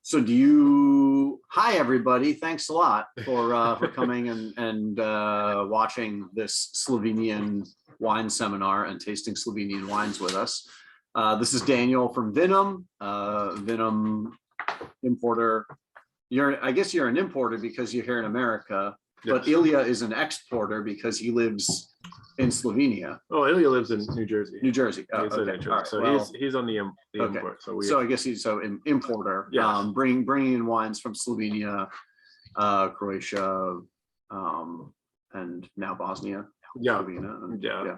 So do you, hi everybody, thanks a lot for coming and watching this Slovenian wine seminar and tasting Slovenian wines with us. This is Daniel from Vinum, Vinum importer. I guess you're an importer because you're here in America, but Ilya is an exporter because he lives in Slovenia. Oh, Ilya lives in New Jersey. New Jersey. Oh, okay. All right. So well, he's on the import. So I guess he's an importer. Yes. Bringing in wines from Slovenia, Croatia, and now Bosnia. Yeah. Slovenia, yeah.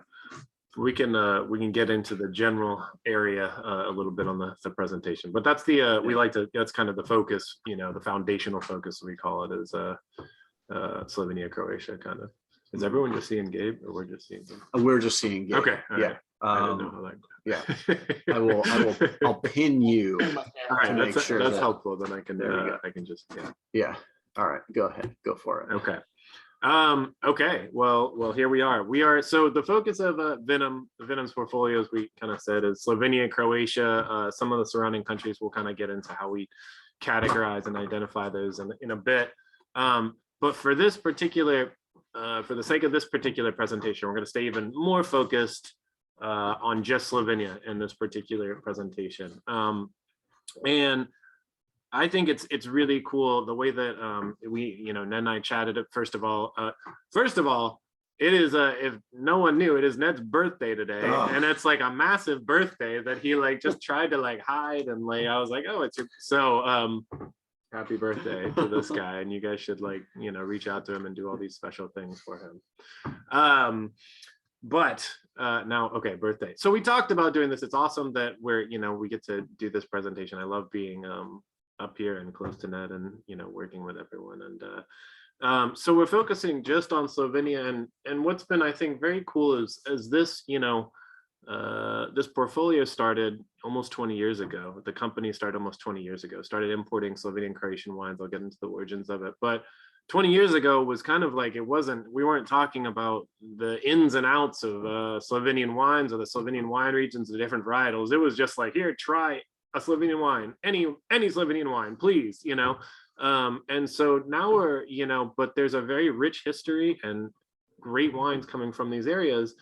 We can get into the general area a little bit on the presentation, but that's the we like to, that's kind of the focus, the foundational focus we call it, is Slovenia, Croatia, kind of. Is everyone just seeing Gabe, or we're just seeing him? We're just seeing Gabe. Okay. Yeah. I don't know how that. Yeah. I'll pin you. All right. That's that, helpful. Then I can. I can just. Yeah. All right. Go ahead. Go for it. Okay. Okay. Well, here we are. So the focus of Vinum's portfolio, as we kind of said, is Slovenia, Croatia, some of the surrounding countries. We'll kind of get into how we categorize and identify those in a bit. But for this particular, for the sake of this particular presentation, we're going to stay even more focused on just Slovenia in this particular presentation. And I think it's really cool the way that we, Ned and I chatted. First of all, it is if no one knew, it is Ned's birthday today, and it's like a massive birthday that he just tried to hide, and I was like, oh, it's your happy birthday to this guy, and you guys should reach out to him and do all these special things for him. But now, okay, birthday. So we talked about doing this. It's awesome that we get to do this presentation. I love being up here and close to Ned and working with everyone. And so we're focusing just on Slovenia, and what's been, I think, very cool is this this portfolio started almost 20 years ago. The company started almost 20 years ago, started importing Slovenian Croatian wines. I'll get into the origins of it, but 20 years ago was kind of we weren't talking about the ins and outs of Slovenian wines or the Slovenian wine regions, the different varietals. It was just here, try a Slovenian wine, any Slovenian wine, please, and so now we're, but there's a very rich history and great wines coming from these areas.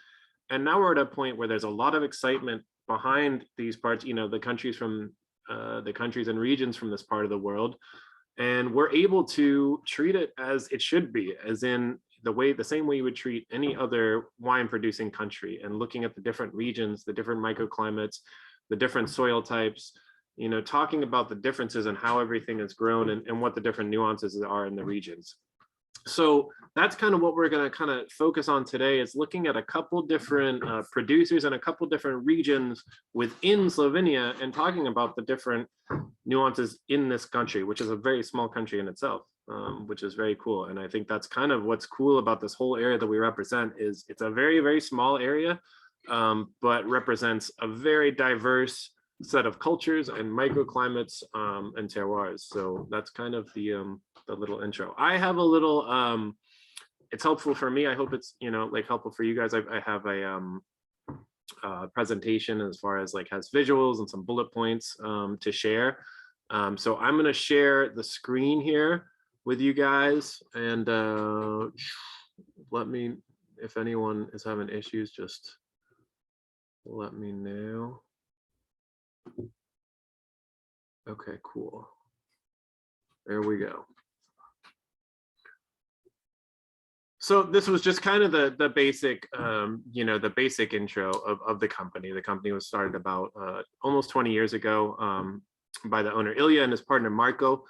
And now we're at a point where there's a lot of excitement behind these parts, the countries and regions from this part of the world. And we're able to treat it as it should be, as in the same way you would treat any other wine producing country, and looking at the different regions, the different microclimates, the different soil types, talking about the differences and how everything is grown and what the different nuances are in the regions. So that's kind of what we're going to kind of focus on today, is looking at a couple different producers and a couple different regions within Slovenia, and talking about the different nuances in this country, which is a very small country in itself, which is very cool. And I think that's kind of what's cool about this whole area that we represent, is it's a very, very small area, but represents a very diverse set of cultures and microclimates and terroirs. So that's kind of the little intro. I have a little it's helpful for me. I hope it's helpful for you guys. I have a presentation as far as has visuals and some bullet points to share. So I'm going to share the screen here with you guys, and let me, if anyone is having issues, just let me know. Okay, cool. There we go. So this was just kind of the basic, the basic intro of the company. The company was started about almost 20 years ago by the owner Ilya and his partner Marco.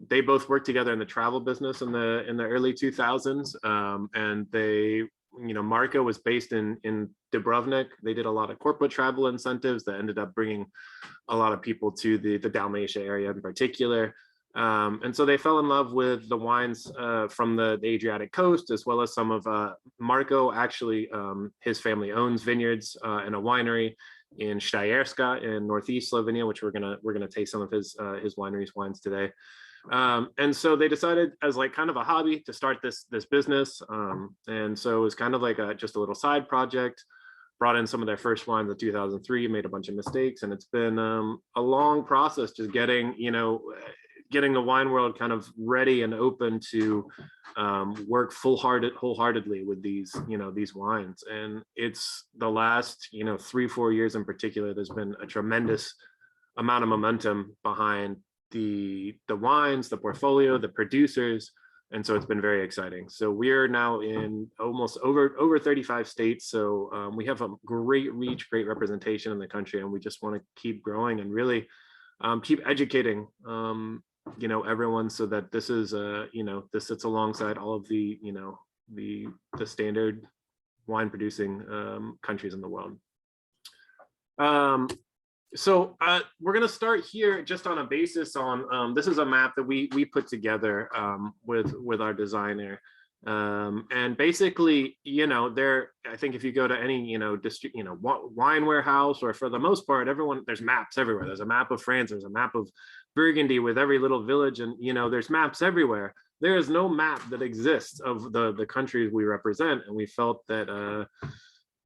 They both worked together in the travel business in the early 2000s, and they, Marco was based in Dubrovnik. They did a lot of corporate travel incentives that ended up bringing a lot of people to the Dalmatia area in particular. And so they fell in love with the wines from the Adriatic coast, as well as some of Marco. Actually, his family owns vineyards and a winery in Steyerska in northeast Slovenia, which we're gonna taste some of his winery's wines today. And so they decided, as kind of a hobby, to start this business. And so it was kind of just a little side project. brought in some of their first wines in 2003, made a bunch of mistakes, and it's been a long process just getting, getting the wine world kind of ready and open to work wholeheartedly with these, these wines. And it's the last, 3-4 years in particular, there's been a tremendous amount of momentum behind the wines, the portfolio, the producers. And so it's been very exciting. So we're now in almost over 35 states. So we have a great reach, great representation in the country, and we just want to keep growing and really keep educating everyone, so that this is this sits alongside all of the the standard wine producing countries in the world. So we're going to start here just on a basis on this is a map that we put together with our designer, and basically I think if you go to any wine warehouse, or for the most part everyone, there's maps everywhere. There's a map of France, there's a map of Burgundy with every little village, and there's maps everywhere. There is no map that exists of the countries we represent, and we felt that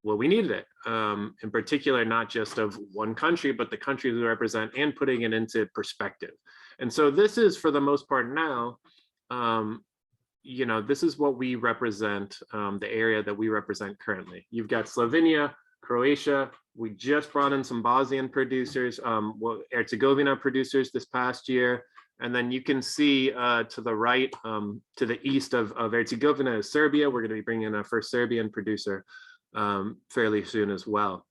well, we needed it, in particular, not just of one country, but the countries we represent, and putting it into perspective. And so this is, for the most part now, this is what we represent, the area that we represent currently. You've got Slovenia, Croatia. We just brought in some Bosnian producers, Herzegovina producers this past year. And then you can see to the right, to the east of Herzegovina is Serbia. We're going to be bringing in our first Serbian producer fairly soon as well.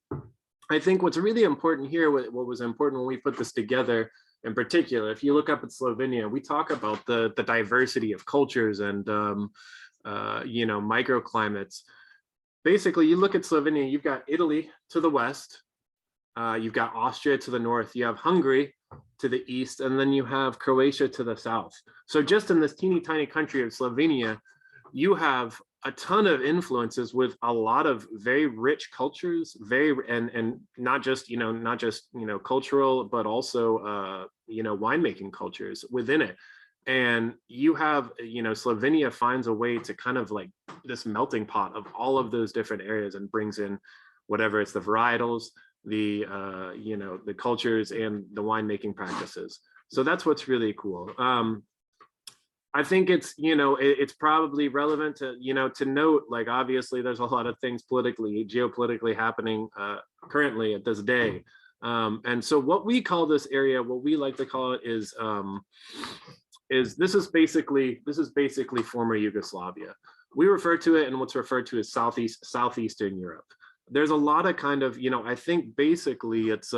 I think what's really important here, what was important when we put this together, in particular, if you look up at Slovenia, we talk about the diversity of cultures and microclimates. Basically, you look at Slovenia, you've got Italy to the west, you've got Austria to the north, you have Hungary to the east, and then you have Croatia to the south. So just in this teeny tiny country of Slovenia, you have a ton of influences with a lot of very rich cultures, and not just cultural, but also winemaking cultures within it. And you have Slovenia finds a way to kind of like this melting pot of all of those different areas, and brings in whatever it's the varietals, the the cultures, and the winemaking practices. So that's what's really cool. I think it's it's probably relevant to to note, like, obviously there's a lot of things geopolitically happening currently at this day, and so what we call this area, what we like to call it, is this is basically former Yugoslavia. We refer to it in what's referred to as southeastern Europe. There's a lot of kind of I think basically it's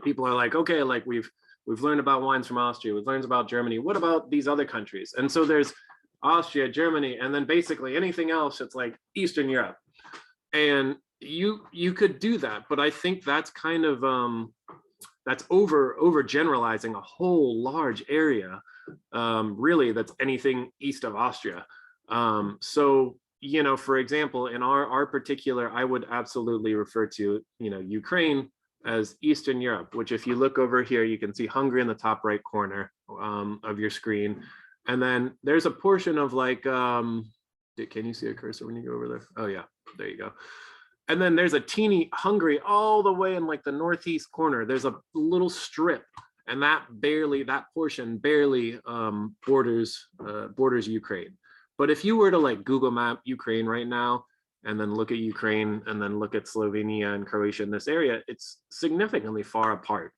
people are like, okay, like we've learned about wines from Austria, we've learned about Germany, what about these other countries? And so there's Austria, Germany, and then basically anything else, it's like Eastern Europe. And you could do that, but I think that's kind of that's overgeneralizing a whole large area, really, that's anything east of Austria. So for example, in our particular, I would absolutely refer to Ukraine as Eastern Europe, which, if you look over here, you can see Hungary in the top right corner of your screen. And then there's a portion of like, can you see a cursor when you go over there? Oh yeah, there you go. And then there's a teeny Hungary all the way in like the northeast corner. There's a little strip, and that portion barely borders Ukraine. But if you were to like Google map Ukraine right now, and then look at Ukraine, and then look at Slovenia and Croatia in this area, it's significantly far apart.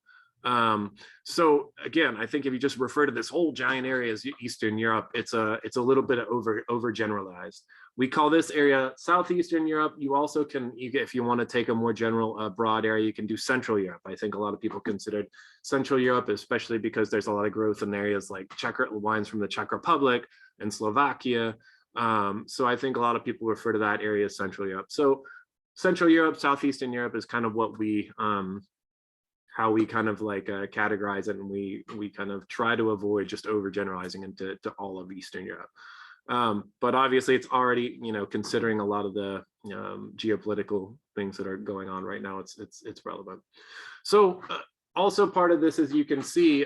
So again, I think if you just refer to this whole giant area as Eastern Europe, it's a little bit overgeneralized. We call this area Southeastern Europe. You also can, if you want to take a more general broad area, you can do Central Europe. I think a lot of people considered Central Europe, especially because there's a lot of growth in areas like wines from the Czech Republic and Slovakia. So I think a lot of people refer to that area as Central Europe. So Central Europe, Southeastern Europe is kind of what we, how we kind of like categorize it, and we kind of try to avoid just overgeneralizing into all of Eastern Europe. But obviously it's already, considering a lot of the geopolitical things that are going on right now, it's relevant. So also part of this, as you can see,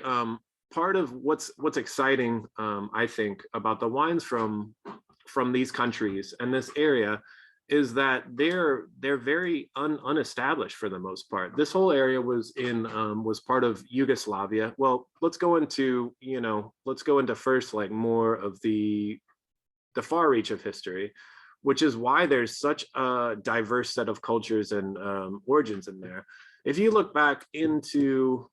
part of what's exciting, I think, about the wines from these countries and this area is that they're very unestablished for the most part. This whole area was was part of Yugoslavia. Well, let's go into first like more of the far reach of history, which is why there's such a diverse set of cultures and origins in there. If you look back into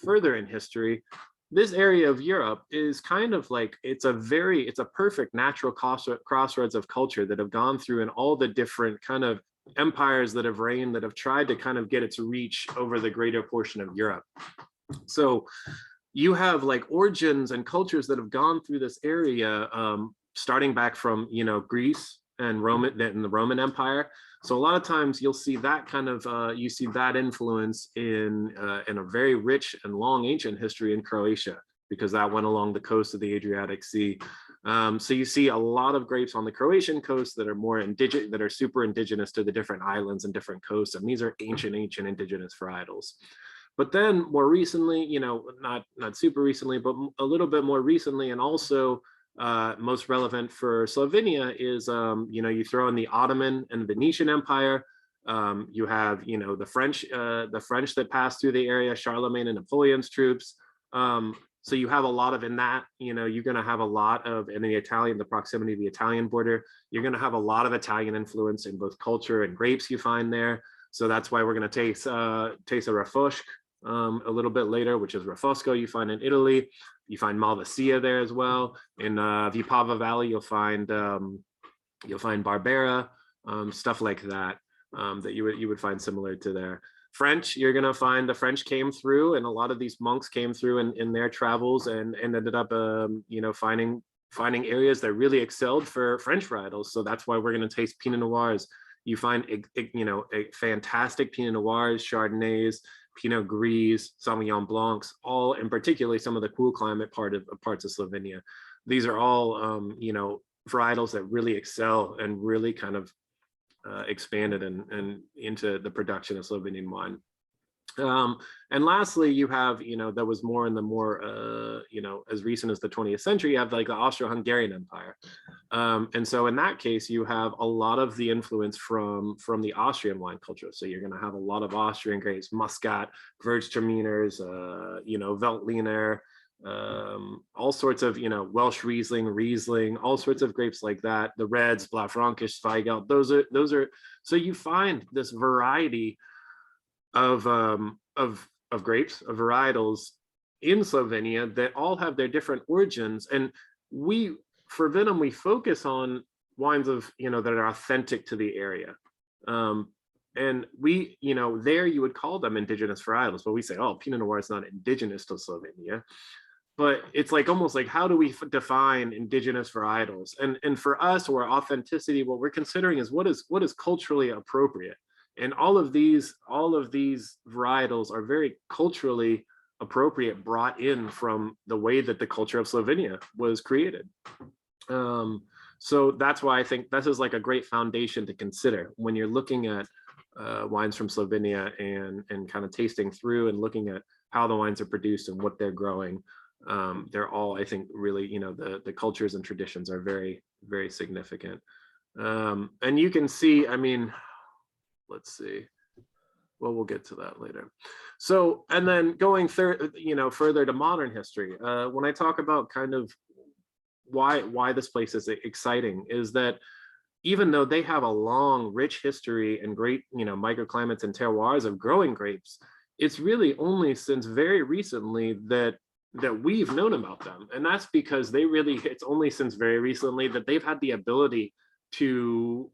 further in history, this area of Europe is kind of like, it's a perfect natural crossroads of culture that have gone through in all the different kind of empires that have reigned, that have tried to kind of get its reach over the greater portion of Europe. So you have like origins and cultures that have gone through this area, starting back from, Greece and the Roman Empire. So a lot of times you'll see that kind of, you see that influence in a very rich and long ancient history in Croatia, because that went along the coast of the Adriatic Sea. So you see a lot of grapes on the Croatian coast that are more indigenous, that are super indigenous to the different islands and different coasts. And these are ancient indigenous varietals. But then more recently, not super recently, but a little bit more recently, and also most relevant for Slovenia is, you throw in the Ottoman and Venetian Empire. You have, the French that passed through the area, Charlemagne and Napoleon's troops. So you have a lot of in that, you're going to have a lot of in the proximity of the Italian border, you're going to have a lot of Italian influence in both culture and grapes you find there. So that's why we're going to taste a Refosk a little bit later, which is Refosco you find in Italy. You find Malvasia there as well. In Vipava Valley, you'll find Barbera, stuff like that, that you would find similar to there. French, you're gonna find the French came through, and a lot of these monks came through in their travels and ended up, finding areas that really excelled for French varietals. So that's why we're gonna taste Pinot Noirs. You find, a fantastic Pinot Noirs, Chardonnays, Pinot Gris, Sauvignon Blancs, all, and particularly some of the cool climate parts of Slovenia. These are all, varietals that really excel and really kind of expanded and into the production of Slovenian wine. And lastly, you have, that was more in the more, as recent as the 20th century, you have like the Austro-Hungarian Empire. And so in that case, you have a lot of the influence from the Austrian wine culture. So you're going to have a lot of Austrian grapes, Muscat, Gewürztraminers, Veltliner, all sorts of, Welsh Riesling, all sorts of grapes like that. The reds, Blaufränkisch, Zweigelt, those are, so you find this variety of grapes, of varietals in Slovenia that all have their different origins. And for Vinum, we focus on wines of, that are authentic to the area. And we, there you would call them indigenous varietals, but we say, oh, Pinot Noir is not indigenous to Slovenia. But it's like almost like, how do we define indigenous varietals? And for us, or authenticity, what we're considering is what is culturally appropriate. And all of these varietals are very culturally appropriate, brought in from the way that the culture of Slovenia was created. So that's why I think this is like a great foundation to consider when you're looking at wines from Slovenia and kind of tasting through and looking at how the wines are produced and what they're growing. They're all, I think, really, the cultures and traditions are very, very significant. And you can see, I mean, let's see. Well, we'll get to that later. So, and then going further to modern history, when I talk about kind of why this place is exciting, is that even though they have a long, rich history and great, microclimates and terroirs of growing grapes, it's really only since very recently that we've known about them. And that's because it's only since very recently that they've had the ability to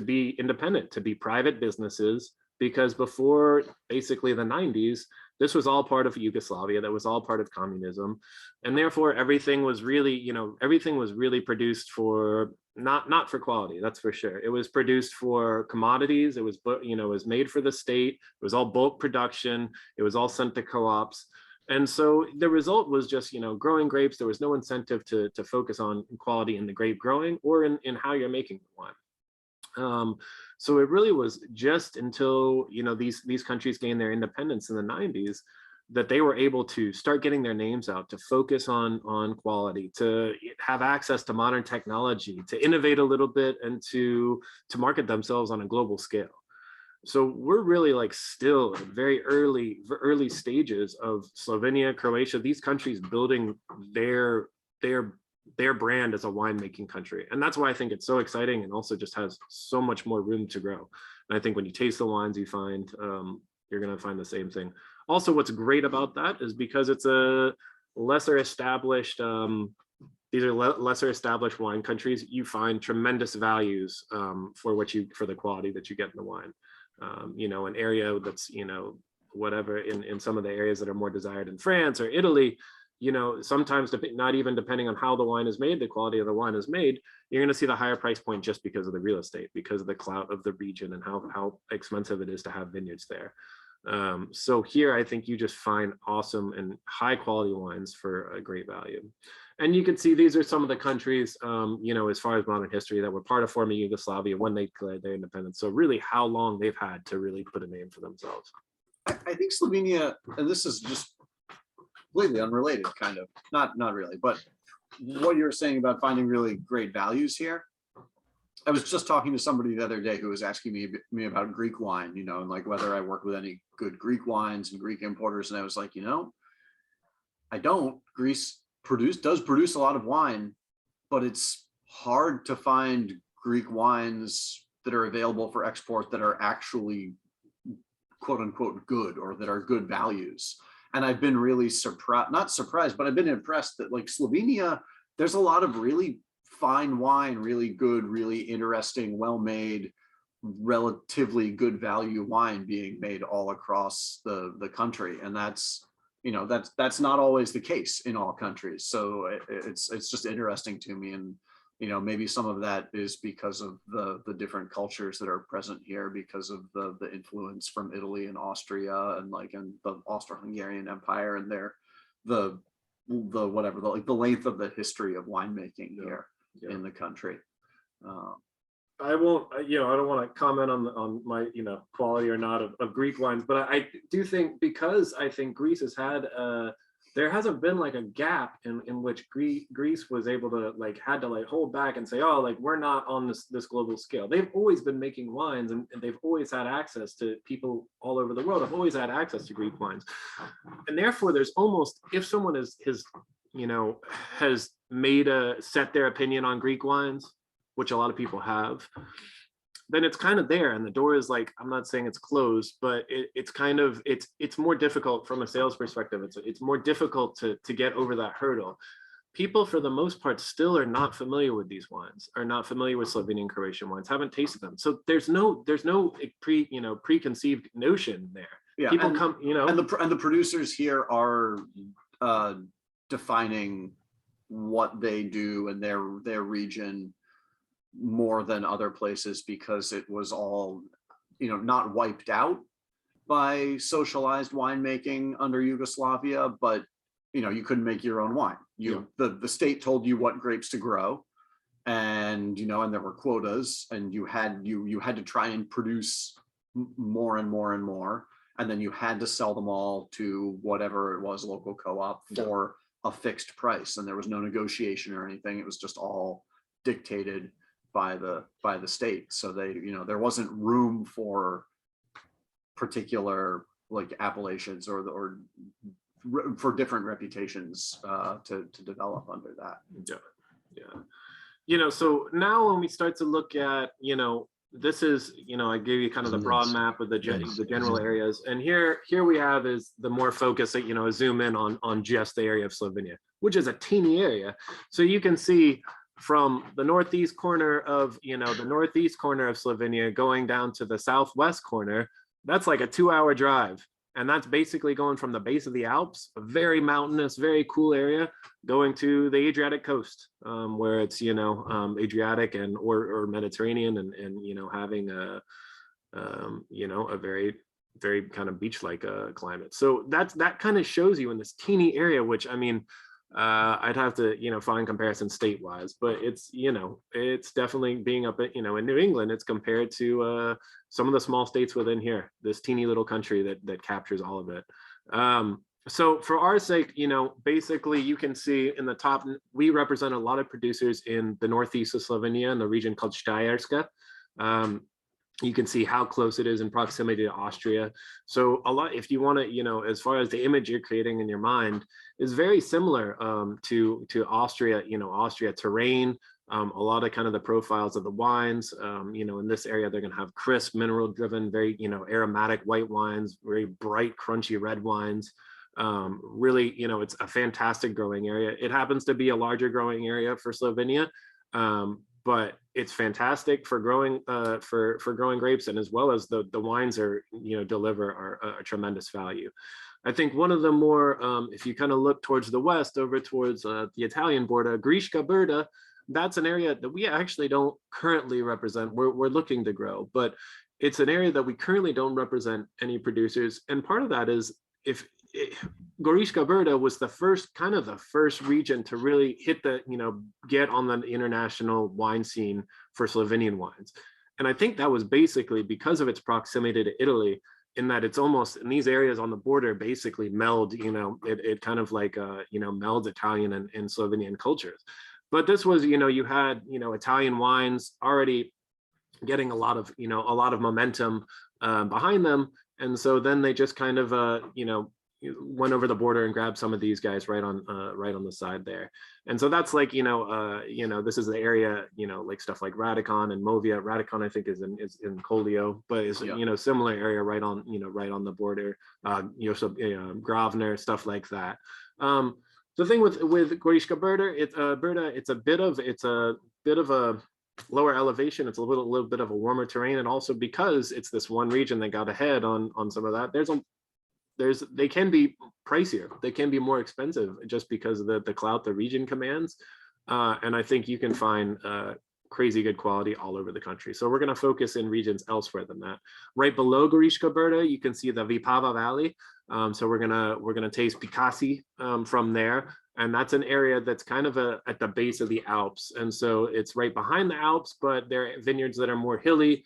be independent, to be private businesses, because before basically the 90s, this was all part of Yugoslavia, that was all part of communism. And therefore everything was really, produced for, not for quality, that's for sure. It was produced for commodities. It was, it was made for the state. It was all bulk production. It was all sent to co-ops. And so the result was just, growing grapes. There was no incentive to focus on quality in the grape growing or in how you're making the wine. So it really was just until, these countries gained their independence in the 90s that they were able to start getting their names out, to focus on quality, to have access to modern technology, to innovate a little bit, and to market themselves on a global scale. So we're really like still at very early stages of Slovenia, Croatia, these countries building their brand as a winemaking country. And that's why I think it's so exciting, and also just has so much more room to grow. And I think when you taste the wines, you find you're going to find the same thing. Also, what's great about that is because it's a lesser established, these are lesser established wine countries, you find tremendous values for the quality that you get in the wine. You know, an area that's, you know, whatever in some of the areas that are more desired in France or Italy, you know, sometimes not even depending on how the wine is made, the quality of the wine is made, you're going to see the higher price point just because of the real estate, because of the clout of the region and how expensive it is to have vineyards there. So here, I think you just find awesome and high quality wines for a great value. And you can see these are some of the countries, you know, as far as modern history, that were part of former Yugoslavia when they declared their independence. So really how long they've had to really put a name for themselves. I think Slovenia, and this is just completely unrelated, kind of, not really, but what you were saying about finding really great values here. I was just talking to somebody the other day who was asking me about Greek wine, you know, and like whether I work with any good Greek wines and Greek importers. And I was like, you know, I don't. Greece does produce a lot of wine, but it's hard to find Greek wines that are available for export that are actually quote unquote good, or that are good values. And I've been really not surprised, but I've been impressed that like Slovenia, there's a lot of really fine wine, really good, really interesting, well-made, relatively good value wine being made all across the country. And that's, you know, that's not always the case in all countries. So it's just interesting to me. And, you know, maybe some of that is because of the different cultures that are present here, because of the influence from Italy and Austria and like in the Austro-Hungarian Empire and the length of the history of winemaking here in the country. I won't, you know, I don't want to comment on my, you know, quality or not of Greek wines, but I do think, because I think Greece has had, there hasn't been like a gap in which Greece was able to had to hold back and say, oh, like we're not on this global scale. They've always been making wines, and they've always had access to people all over the world. Have always had access to Greek wines, and therefore there's almost, if someone has set their opinion on Greek wines, which a lot of people have, then it's kind of there, and the door is like, I'm not saying it's closed, but it's more difficult from a sales perspective. It's more difficult to get over that hurdle. People, for the most part, still are not familiar with these wines, are not familiar with Slovenian Croatian wines, haven't tasted them. So there's no preconceived notion there. Yeah, people and, come, you know, and the producers here are defining what they do in their region more than other places, because it was all, you know, not wiped out by socialized winemaking under Yugoslavia, but you know, you couldn't make your own wine. The state told you what grapes to grow, and you know, and there were quotas, and you had to try and produce more and more and more, and then you had to sell them all to whatever it was, local co-op, for a fixed price, and there was no negotiation or anything. It was just all dictated by the state. So they, you know, there wasn't room for particular like appellations or for different reputations to develop under that. Yeah. You know, so now when we start to look at, you know, this is, you know, I gave you kind of the broad map of the general areas, and here we have is the more focus that, you know, zoom in on just the area of Slovenia, which is a teeny area. So you can see from the northeast corner of, you know, Slovenia going down to the southwest corner, that's like a 2-hour drive. And that's basically going from the base of the Alps, a very mountainous, very cool area, going to the Adriatic coast, where it's, you know, Adriatic and or Mediterranean, and you know, having a you know, a very, very kind of beach-like climate. So that kind of shows you in this teeny area, which, I mean, I'd have to, you know, find comparison state-wise, but it's, you know, it's definitely being up at, you know, in New England, it's compared to some of the small states within here, this teeny little country that captures all of it. So for our sake, basically you can see in the top, we represent a lot of producers in the northeast of Slovenia in the region called Steyerska. You can see how close it is in proximity to Austria. So a lot, if you want to, as far as the image you're creating in your mind is very similar to Austria, Austria terrain, a lot of kind of the profiles of the wines, in this area, they're going to have crisp, mineral driven, very, aromatic white wines, very bright, crunchy red wines. Really, it's a fantastic growing area. It happens to be a larger growing area for Slovenia. But it's fantastic for growing for growing grapes, and as well as the wines are deliver a tremendous value. I think one of the more if you kind of look towards the west over towards the Italian border, Grisca Berda, that's an area that we actually don't currently represent. We're looking to grow, but it's an area that we currently don't represent any producers, and part of that is Goriška Brda was the first region to really hit get on the international wine scene for Slovenian wines. And I think that was basically because of its proximity to Italy, in that it's almost in these areas on the border basically meld, it kind of like, melds Italian and Slovenian cultures. But this was, you had, Italian wines already getting a lot of momentum behind them. And so then they just kind of, went over the border and grabbed some of these guys right on the side there. And so that's like, this is the area, like stuff like Radicon and Movia. Radicon, I think, is in Kolio, but it's, similar area right on the border, Gravner, stuff like that. The thing with Goriška Brda, it's a bit of a lower elevation. It's a little bit of a warmer terrain, and also because it's this one region that got ahead on some of that, they can be pricier, they can be more expensive just because of the clout the region commands, and I think you can find crazy good quality all over the country. So we're going to focus in regions elsewhere than that. Right below Goriška Brda, you can see the Vipava Valley. So we're gonna taste Pikasi from there, and that's an area that's kind of at the base of the Alps, and so it's right behind the Alps, but there are vineyards that are more hilly,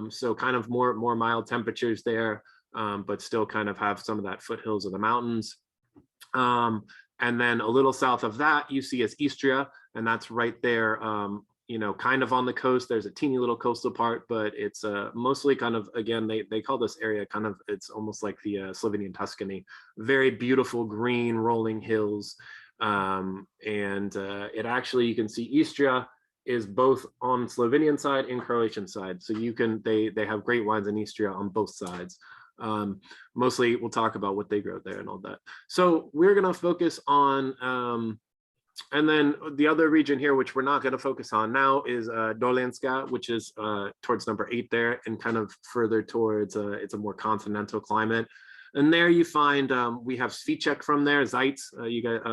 so kind of more mild temperatures there, but still kind of have some of that foothills of the mountains. And then a little south of that, you see is Istria, and that's right there, kind of on the coast. There's a teeny little coastal part, but it's mostly kind of, again, they call this area kind of, it's almost like the Slovenian Tuscany, very beautiful green rolling hills. And it actually, you can see Istria is both on Slovenian side and Croatian side. So they have great wines in Istria on both sides. Mostly we'll talk about what they grow there and all that. So we're going to focus on, and then the other region here, which we're not going to focus on now, is Dolenska, which is towards number 8 there, and kind of further towards, it's a more continental climate. And there you find, we have Sviček from there, Zeitz, you got,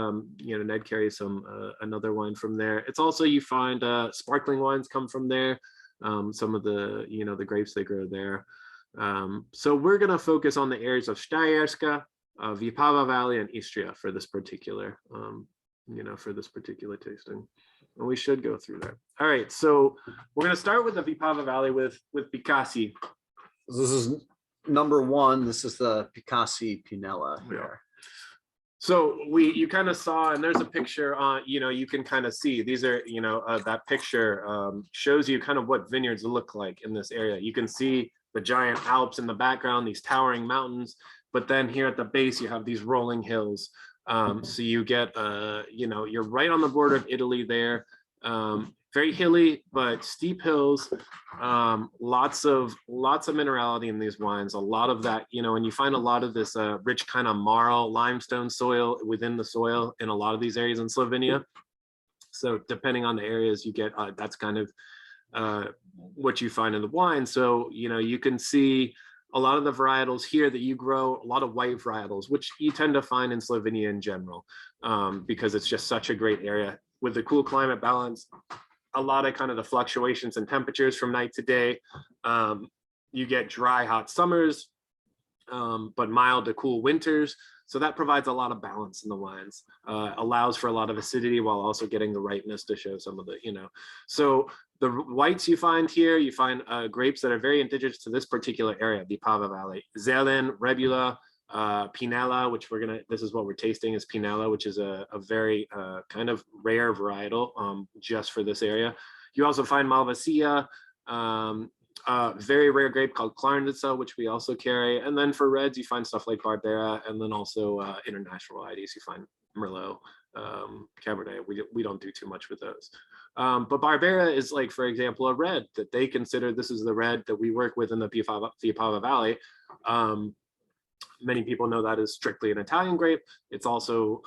Ned carries another wine from there. It's also, you find sparkling wines come from there, some of the, the grapes they grow there. So we're going to focus on the areas of Steyerska, Vipava Valley, and Istria for this particular, tasting. And we should go through there. All right, so we're going to start with the Vipava Valley with Pikasi. This is number 1. This is the Picassi Pinella here. So you kind of saw, and there's a picture on, you can kind of see, these are, that picture shows you kind of what vineyards look like in this area. You can see the giant Alps in the background, these towering mountains, but then here at the base, you have these rolling hills. So you get, you're right on the border of Italy there. Very hilly, but steep hills, lots of minerality in these wines, a lot of that, and you find a lot of this rich kind of marl limestone soil within the soil in a lot of these areas in Slovenia. So depending on the areas you get, that's kind of what you find in the wine. So, you can see a lot of the varietals here that you grow, a lot of white varietals, which you tend to find in Slovenia in general, because it's just such a great area with the cool climate balance, a lot of kind of the fluctuations in temperatures from night to day. You get dry, hot summers, but mild to cool winters. So that provides a lot of balance in the wines, allows for a lot of acidity while also getting the ripeness to show some of the, So the whites you find here, you find grapes that are very indigenous to this particular area, the Vipava Valley. Zelen, Rebula, Pinella, which this is what we're tasting, is Pinella, which is a very kind of rare varietal just for this area. You also find Malvasia, very rare grape called Clarnitsa, which we also carry. And then for reds, you find stuff like Barbera, and then also international varieties. You find Merlot, Cabernet. We don't do too much with those. But Barbera is, like, for example, a red that they consider, this is the red that we work with in the Vipava Valley. Many people know that is strictly an Italian grape. It's also,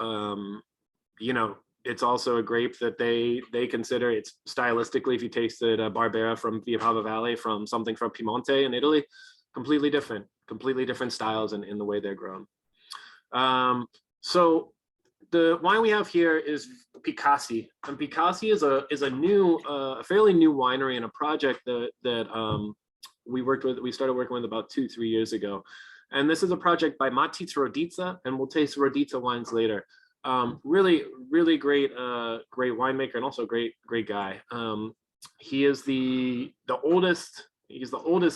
it's also a grape that they consider, it's stylistically, if you tasted a Barbera from Vipava Valley, from something from Piemonte in Italy, completely different styles in the way they're grown. So the wine we have here is Picassi, and Picassi is a fairly new winery and a project that we started working with about 2-3 years ago. And this is a project by Matits Roditza, and we'll taste Roditza wines later. Really great winemaker, and also great guy. He is the oldest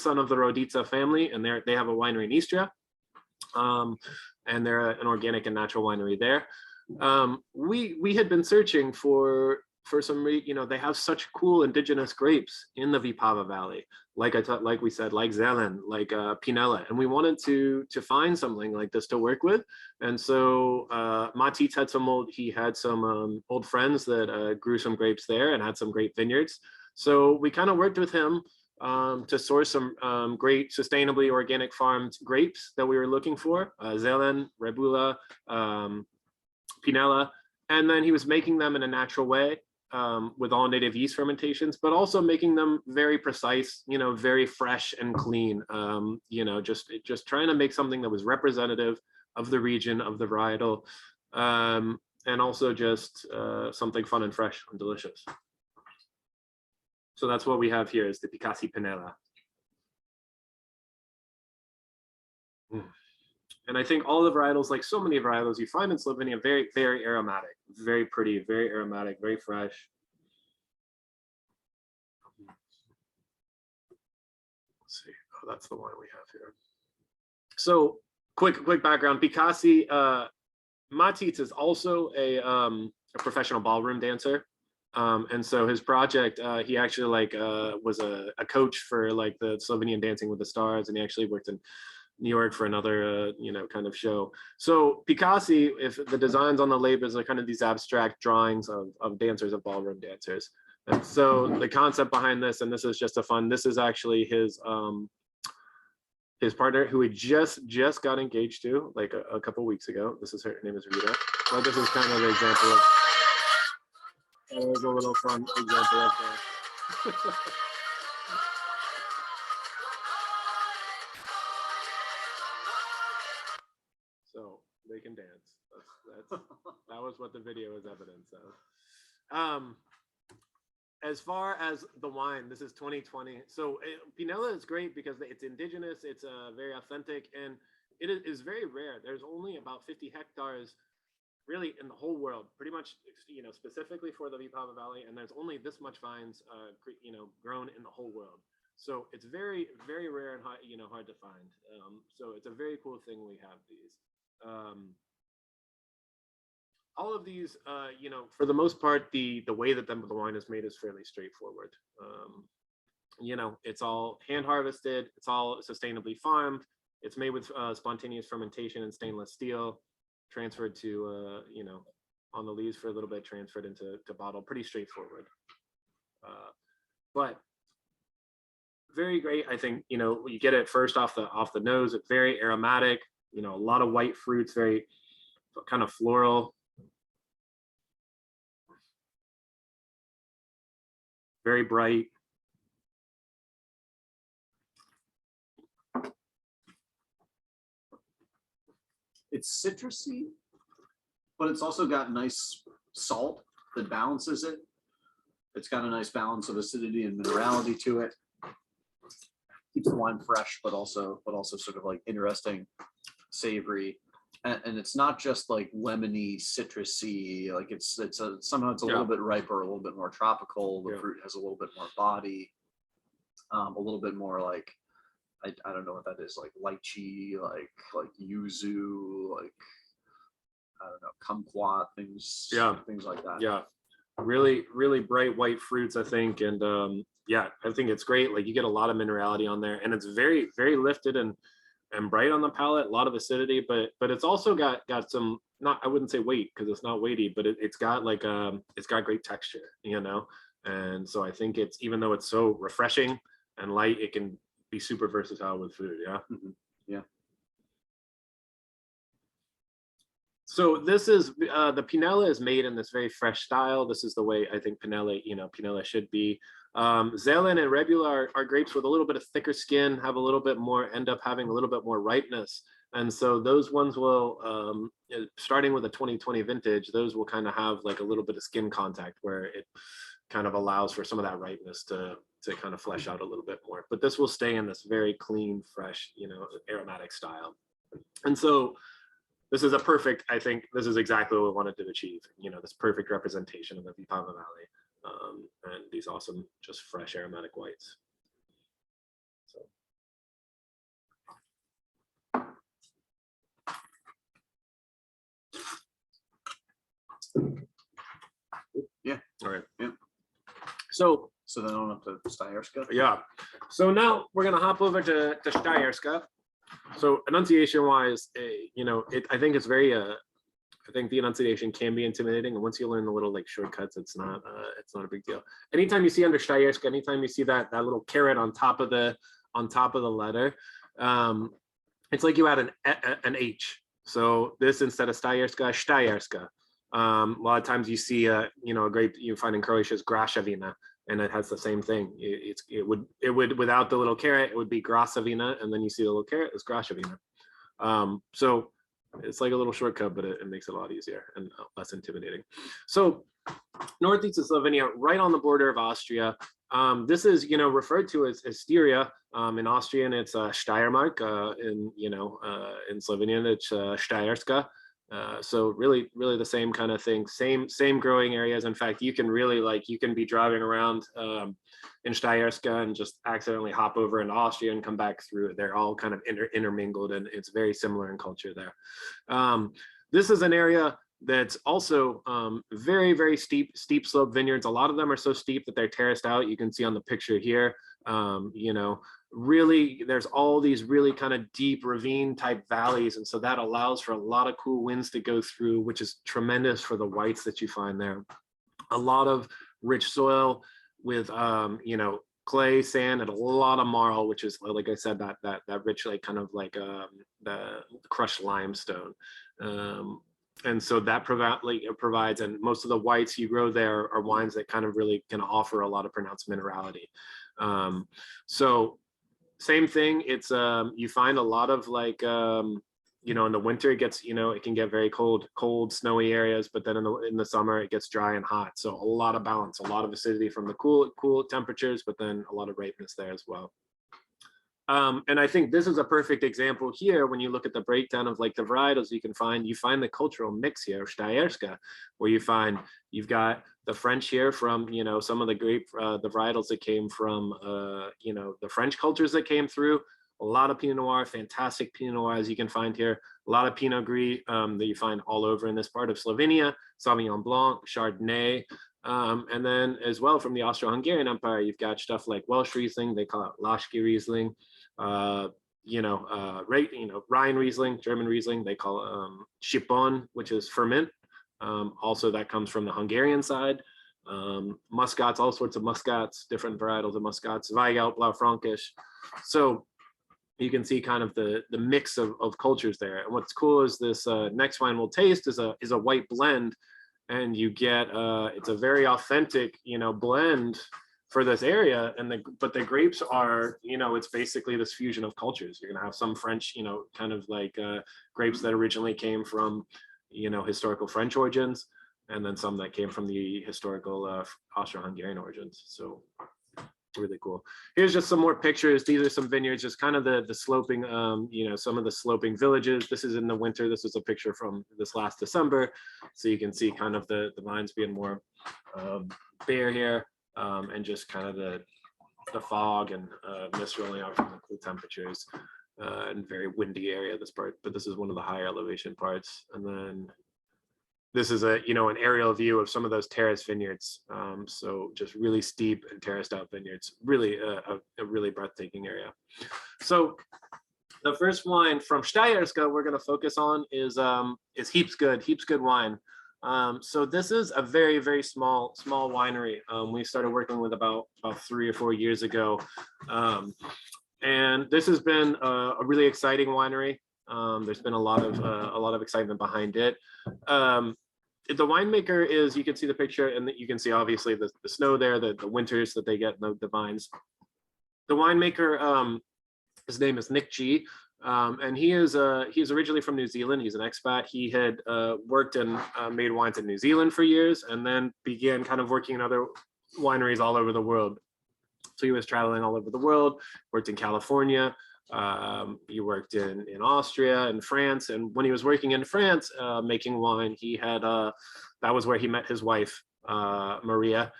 son of the Roditza family, and they have a winery in Istria, and they're an organic and natural winery there. We had been searching for some, they have such cool indigenous grapes in the Vipava Valley, like we said, like Zelen, like Pinella, and we wanted to find something like this to work with. And so Matits had some old friends that grew some grapes there and had some great vineyards. So we kind of worked with him to source some great sustainably organic farmed grapes that we were looking for, Zelen, Rebula, Pinella, and then he was making them in a natural way, with all native yeast fermentations, but also making them very precise, very fresh and clean, just trying to make something that was representative of the region, of the varietal, and also just something fun and fresh and delicious. So that's what we have here, is the Picassi Pinella. And I think all the varietals, like so many varietals you find in Slovenia, very, very aromatic, very pretty, very aromatic, very fresh. Let's see. Oh, that's the one we have here. So quick background. Pikasi, Matits is also a professional ballroom dancer. And so his project, he actually was a coach for the Slovenian Dancing with the Stars, and he actually worked in New York for another, kind of show. So Pikasi, if the designs on the labels are kind of these abstract drawings of dancers, of ballroom dancers. And so the concept behind this, and this is just this is actually his partner, who he just got engaged to a couple weeks ago. Her name is Rita. So this is kind of an example of, there's a little fun example of that. So they can dance. That was what the video is evidence of. As far as the wine, this is 2020. So Pinella is great because it's indigenous, it's very authentic, and it is very rare. There's only about 50 hectares really in the whole world, pretty much, specifically for the Vipava Valley, and there's only this much vines, grown in the whole world. So it's very, very rare and hard to find. So it's a very cool thing we have these. All of these, for the most part, the way that the wine is made is fairly straightforward. It's all hand harvested. It's all sustainably farmed. It's made with spontaneous fermentation in stainless steel, transferred to, on the leaves for a little bit, transferred into bottle. Pretty straightforward. But very great. I think, you get it first off the nose. It's very aromatic. A lot of white fruits, very kind of floral. Very bright. It's citrusy, but it's also got nice salt that balances it. It's got a nice balance of acidity and minerality to it. Keeps the wine fresh, but also sort of interesting, savory. And it's not just lemony, citrusy. Somehow it's a little bit riper, a little bit more tropical. The fruit has a little bit more body, a little bit more I don't know what that is, like lychee, like yuzu, like I don't know, kumquat, things, things like that. Yeah, really bright white fruits, I think, and yeah, I think it's great. Like you get a lot of minerality on there, and it's very lifted and bright on the palate, a lot of acidity, but it's also got some, not, I wouldn't say weight because it's not weighty, but it's got like it's got great texture, you know. And so I think it's, even though it's so refreshing and light, it can be super versatile with food. Yeah. Yeah. So this is the Pinella is made in this very fresh style. This is the way I think Pinella should be. Zeland and Rebula are grapes with a little bit of thicker skin, have a little bit more, end up having a little bit more ripeness. And so those ones will, starting with a 2020 vintage, those will kind of have like a little bit of skin contact where it kind of allows for some of that ripeness to kind of flesh out a little bit more. But this will stay in this very clean, fresh, aromatic style. And so this is a perfect, I think this is exactly what we wanted to achieve, this perfect representation of the Vipava Valley, and these awesome, just fresh aromatic whites. So. Yeah. All right. Yeah. So then on up to Steyerska. Yeah. So now we're gonna hop over to Steyerska. So enunciation wise, I think it's very I think the enunciation can be intimidating, and once you learn the little like shortcuts, it's not a big deal. Anytime you see under Steyerska, anytime you see that little caret on top of the letter, it's like you add an H. So this, instead of Steyerska, Steyerska. A lot of times you see a grape you find in Croatia is Graševina, and it has the same thing. It would without the little caret, it would be Grasavina, and then you see the little caret, it's Graševina. So it's like a little shortcut, but it makes it a lot easier and less intimidating. So northeast of Slovenia, right on the border of Austria. This is referred to as Styria. In Austrian, it's Steiermark. In Slovenian, it's Steyerska. So really the same kind of thing, same growing areas. In fact, you can really you can be driving around in Steyerska and just accidentally hop over into Austria and come back through. They're all kind of intermingled, and it's very similar in culture there. This is an area that's also very steep slope vineyards. A lot of them are so steep that they're terraced out. You can see on the picture here, really there's all these really kind of deep ravine type valleys, and so that allows for a lot of cool winds to go through, which is tremendous for the whites that you find there. A lot of rich soil with clay, sand, and a lot of marl, which is, like I said, that rich the crushed limestone. And so that provides, and most of the whites you grow there are wines that kind of really can offer a lot of pronounced minerality. So same thing, it's you find a lot of in the winter it gets, it can get very cold snowy areas, but then in the summer it gets dry and hot. So a lot of balance, a lot of acidity from the cool temperatures, but then a lot of ripeness there as well. And I think this is a perfect example here when you look at the breakdown of the varietals you find the cultural mix here of Steyerska, where you've got the French here from some of the grape the varietals that came from the French cultures that came through. A lot of Pinot Noir, fantastic Pinot Noirs you can find here. A lot of Pinot Gris that you find all over in this part of Slovenia. Sauvignon Blanc, Chardonnay. And then as well from the Austro-Hungarian Empire, you've got stuff like Welsh Riesling, they call it Laschke Riesling. Rhine Riesling, German Riesling, they call it Schippon, which is ferment. Also that comes from the Hungarian side. Muscats, all sorts of muscats, different varietals of muscats, Zweigelt, Blaufränkisch. So you can see kind of the mix of cultures there. And what's cool is this next wine we'll taste is a white blend, and you get it's a very authentic blend for this area. And but the grapes are it's basically this fusion of cultures. You're gonna have some French kind of grapes that originally came from historical French origins, and then some that came from the historical Austro-Hungarian origins. So really cool. Here's just some more pictures. These are some vineyards, just kind of the sloping some of the sloping villages. This is in the winter. This is a picture from this last December, so you can see kind of the vines being more bare here, and just kind of the fog and mist rolling out from the cool temperatures and very windy area, this part, but this is one of the higher elevation parts. And then this is a, an aerial view of some of those terraced vineyards. So just really steep and terraced out vineyards, really a really breathtaking area. So the first wine from Steierska we're going to focus on is Heaps Good wine. So this is a very, very small winery. We started working with about 3 or 4 years ago. And this has been a really exciting winery. There's been a lot of excitement behind it. The winemaker is, you can see the picture, and you can see obviously the snow there, the winters that they get, the vines. The winemaker, his name is Nick G, and he's originally from New Zealand. He's an expat. He had worked and made wines in New Zealand for years, and then began kind of working in other wineries all over the world. So he was traveling all over the world, worked in California. He worked in Austria and France, and when he was working in France making wine, he had that was where he met his wife, Maria.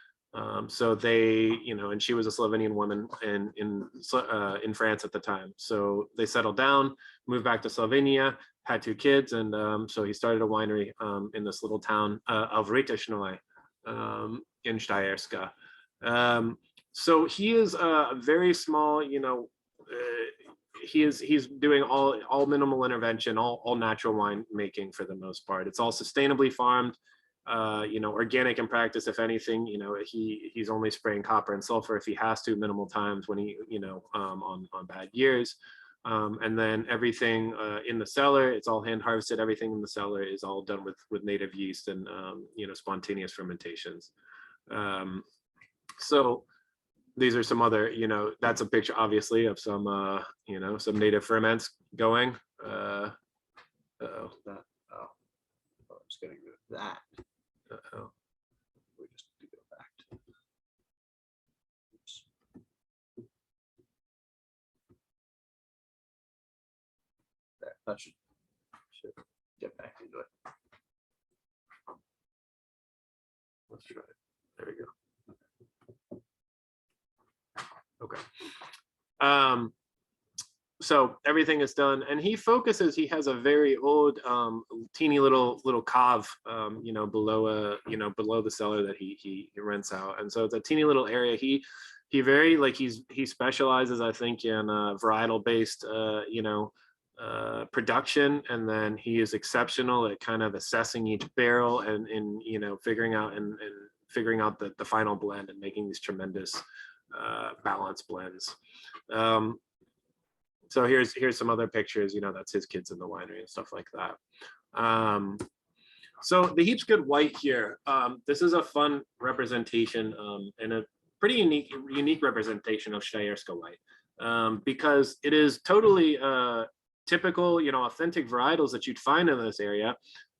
So they, and she was a Slovenian woman in France at the time. So they settled down, moved back to Slovenia, had 2 kids, and so he started a winery in this little town of Roditza in Steierska. So he is very small, he's doing all minimal intervention, all natural wine making for the most part. It's all sustainably farmed, organic in practice. If anything, he's only spraying copper and sulfur if he has to, minimal times when he, on bad years. And then everything in the cellar, it's all hand harvested. Everything in the cellar is all done with native yeast and, spontaneous fermentations. So these are some other, that's a picture obviously of some, some native ferments going. I was getting rid of that. We just need to go back to. Oops. That should get back into it. Let's try it. There we go. Okay. So everything is done, and he has a very old teeny little cave below the cellar that he rents out, and so it's a teeny little area. He specializes, I think, in varietal based production, and then he is exceptional at kind of assessing each barrel and figuring out the final blend and making these tremendous balanced blends. So here's some other pictures, that's his kids in the winery and stuff like that. So the Heaps Good white here, this is a fun representation and a pretty unique representation of Steierska white, because it is totally typical, authentic varietals that you'd find in this area,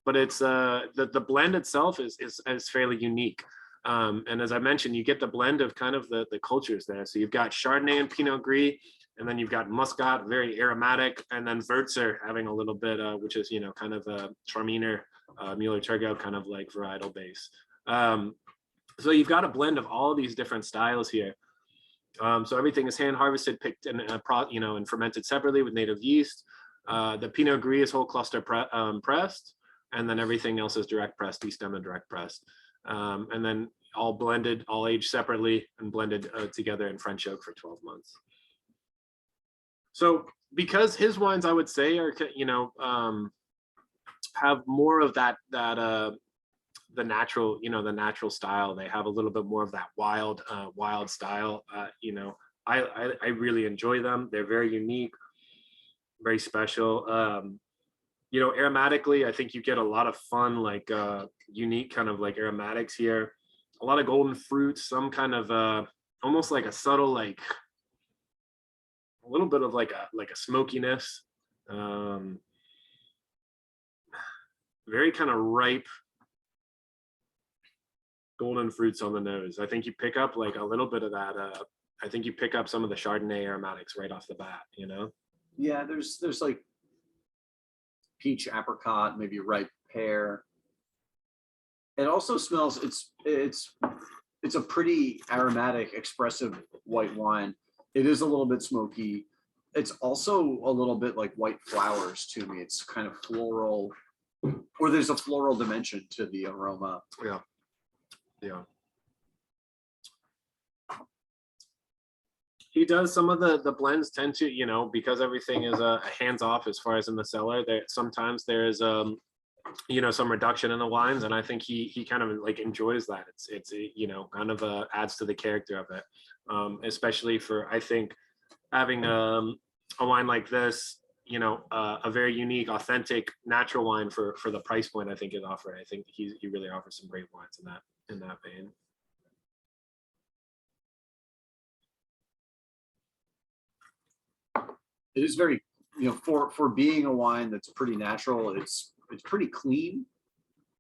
but it's the blend itself is fairly unique. And as I mentioned, you get the blend of kind of the cultures there. So you've got Chardonnay and Pinot Gris, and then you've got Muscat, very aromatic, and then Würzer having a little bit, which is, kind of a Traminer, Müller-Thurgau kind of like varietal base. So you've got a blend of all of these different styles here. So everything is hand harvested, picked, and and fermented separately with native yeast. The Pinot Gris is whole cluster pressed, and then everything else is direct pressed, destem and direct pressed. And then all blended, all aged separately and blended together in French oak for 12 months. So because his wines, I would say, are, have more of that the natural style. They have a little bit more of that wild style. I really enjoy them. They're very unique, very special. Aromatically, I think you get a lot of fun, like unique kind of like aromatics here. A lot of golden fruits, some kind of almost like a subtle, like a little bit of like a smokiness. Very kind of ripe golden fruits on the nose. I think you pick up like a little bit of that. I think you pick up some of the Chardonnay aromatics right off the bat, Yeah, there's like peach, apricot, maybe ripe pear. It also smells, it's it's a pretty aromatic, expressive white wine. It is a little bit smoky. It's also a little bit like white flowers to me. It's kind of floral, or there's a floral dimension to the aroma. Yeah. Yeah. He does some of the blends tend to, you know, because everything is hands off as far as in the cellar, there sometimes there's you know, some reduction in the wines, and I think he kind of like enjoys that. It's you know, kind of adds to the character of it, especially for, I think, having a wine like this, you know, a very unique, authentic, natural wine for the price point I think is offered. I think he really offers some great wines in that vein. It is very, you know, for being a wine that's pretty natural, it's pretty clean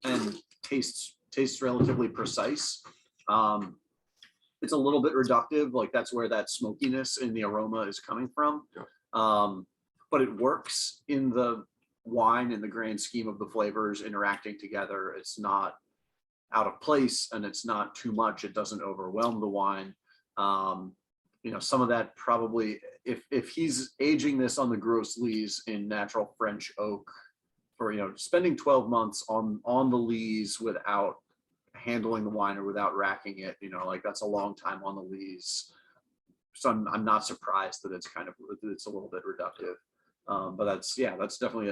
and tastes relatively precise. It's a little bit reductive, like that's where that smokiness in the aroma is coming from. Yeah. But it works in the wine in the grand scheme of the flavors interacting together. It's not out of place and it's not too much. It doesn't overwhelm the wine. You know, some of that probably, if he's aging this on the Gros Lees in natural French oak for, you know, spending 12 months on the lees without handling the wine or without racking it, you know, like that's a long time on the lees. So I'm not surprised that it's a little bit reductive. But that's definitely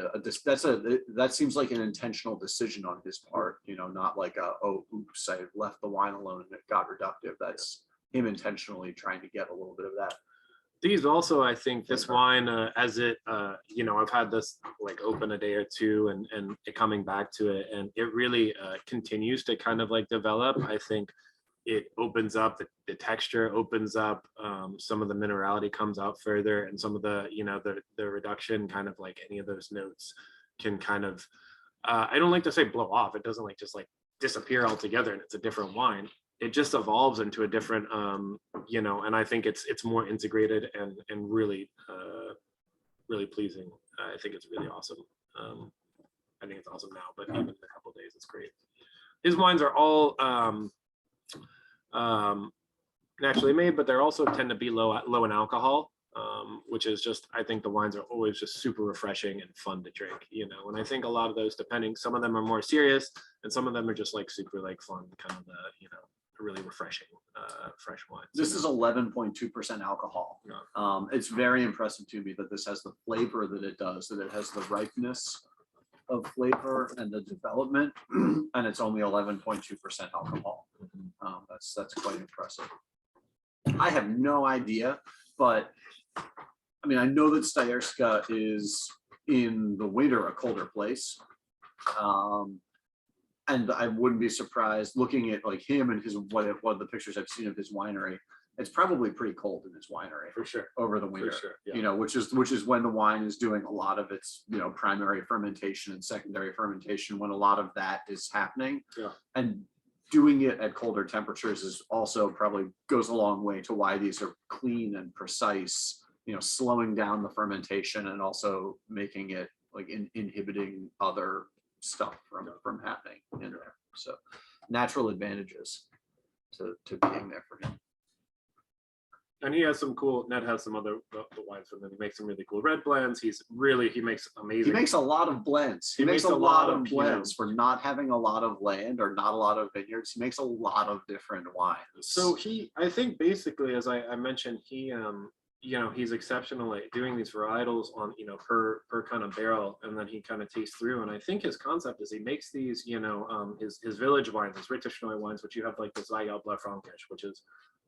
that seems like an intentional decision on his part, you know, not like oh, oops, I left the wine alone and it got reductive. That's him intentionally trying to get a little bit of that. These also, I think this wine, as it, you know, I've had this like open a day or two and it coming back to it, and it really continues to kind of like develop. I think it opens up, the texture opens up, some of the minerality comes out further, and some of the, you know, the reduction, kind of like any of those notes can kind of, I don't like to say blow off. It doesn't like just like disappear altogether and it's a different wine. It just evolves into a different, you know, and I think it's more integrated and really, really pleasing. I think it's really awesome. I think it's awesome now, but even in a couple of days, it's great. His wines are all naturally made, but they're also tend to be low in alcohol, which is just, I think the wines are always just super refreshing and fun to drink, you know. And I think a lot of those, depending, some of them are more serious and some of them are just like super like fun, kind of the, you know, really refreshing fresh wine. This is 11.2% alcohol. Yeah. It's very impressive to me that this has the flavor that it does, that it has the ripeness of flavor and the development, and it's only 11.2% alcohol. That's quite impressive. I have no idea, but I mean, I know that Stayerska is in the winter a colder place. And I wouldn't be surprised looking at like him and his what the pictures I've seen of his winery. It's probably pretty cold in his winery For sure. over the winter. For sure, yeah. You know, which is when the wine is doing a lot of its, you know, primary fermentation and secondary fermentation, when a lot of that is happening. Yeah. And doing it at colder temperatures is also probably goes a long way to why these are clean and precise, you know, slowing down the fermentation and also making it like inhibiting other stuff from happening in there. So natural advantages to being there for him. And he has some cool, Ned has some other wines from him. He makes some really cool red blends. He makes amazing. He makes a lot of blends. He makes a lot of blends for not having a lot of land or not a lot of vineyards. He makes a lot of different wines. So I think basically, as I mentioned, he, you know, he's exceptional at doing these varietals on, you know, per kind of barrel, and then he kind of tastes through. And I think his concept is he makes these, you know, his village wines, his Ritterschneu wines, which you have like the Zweigelt Blaufränkisch, which is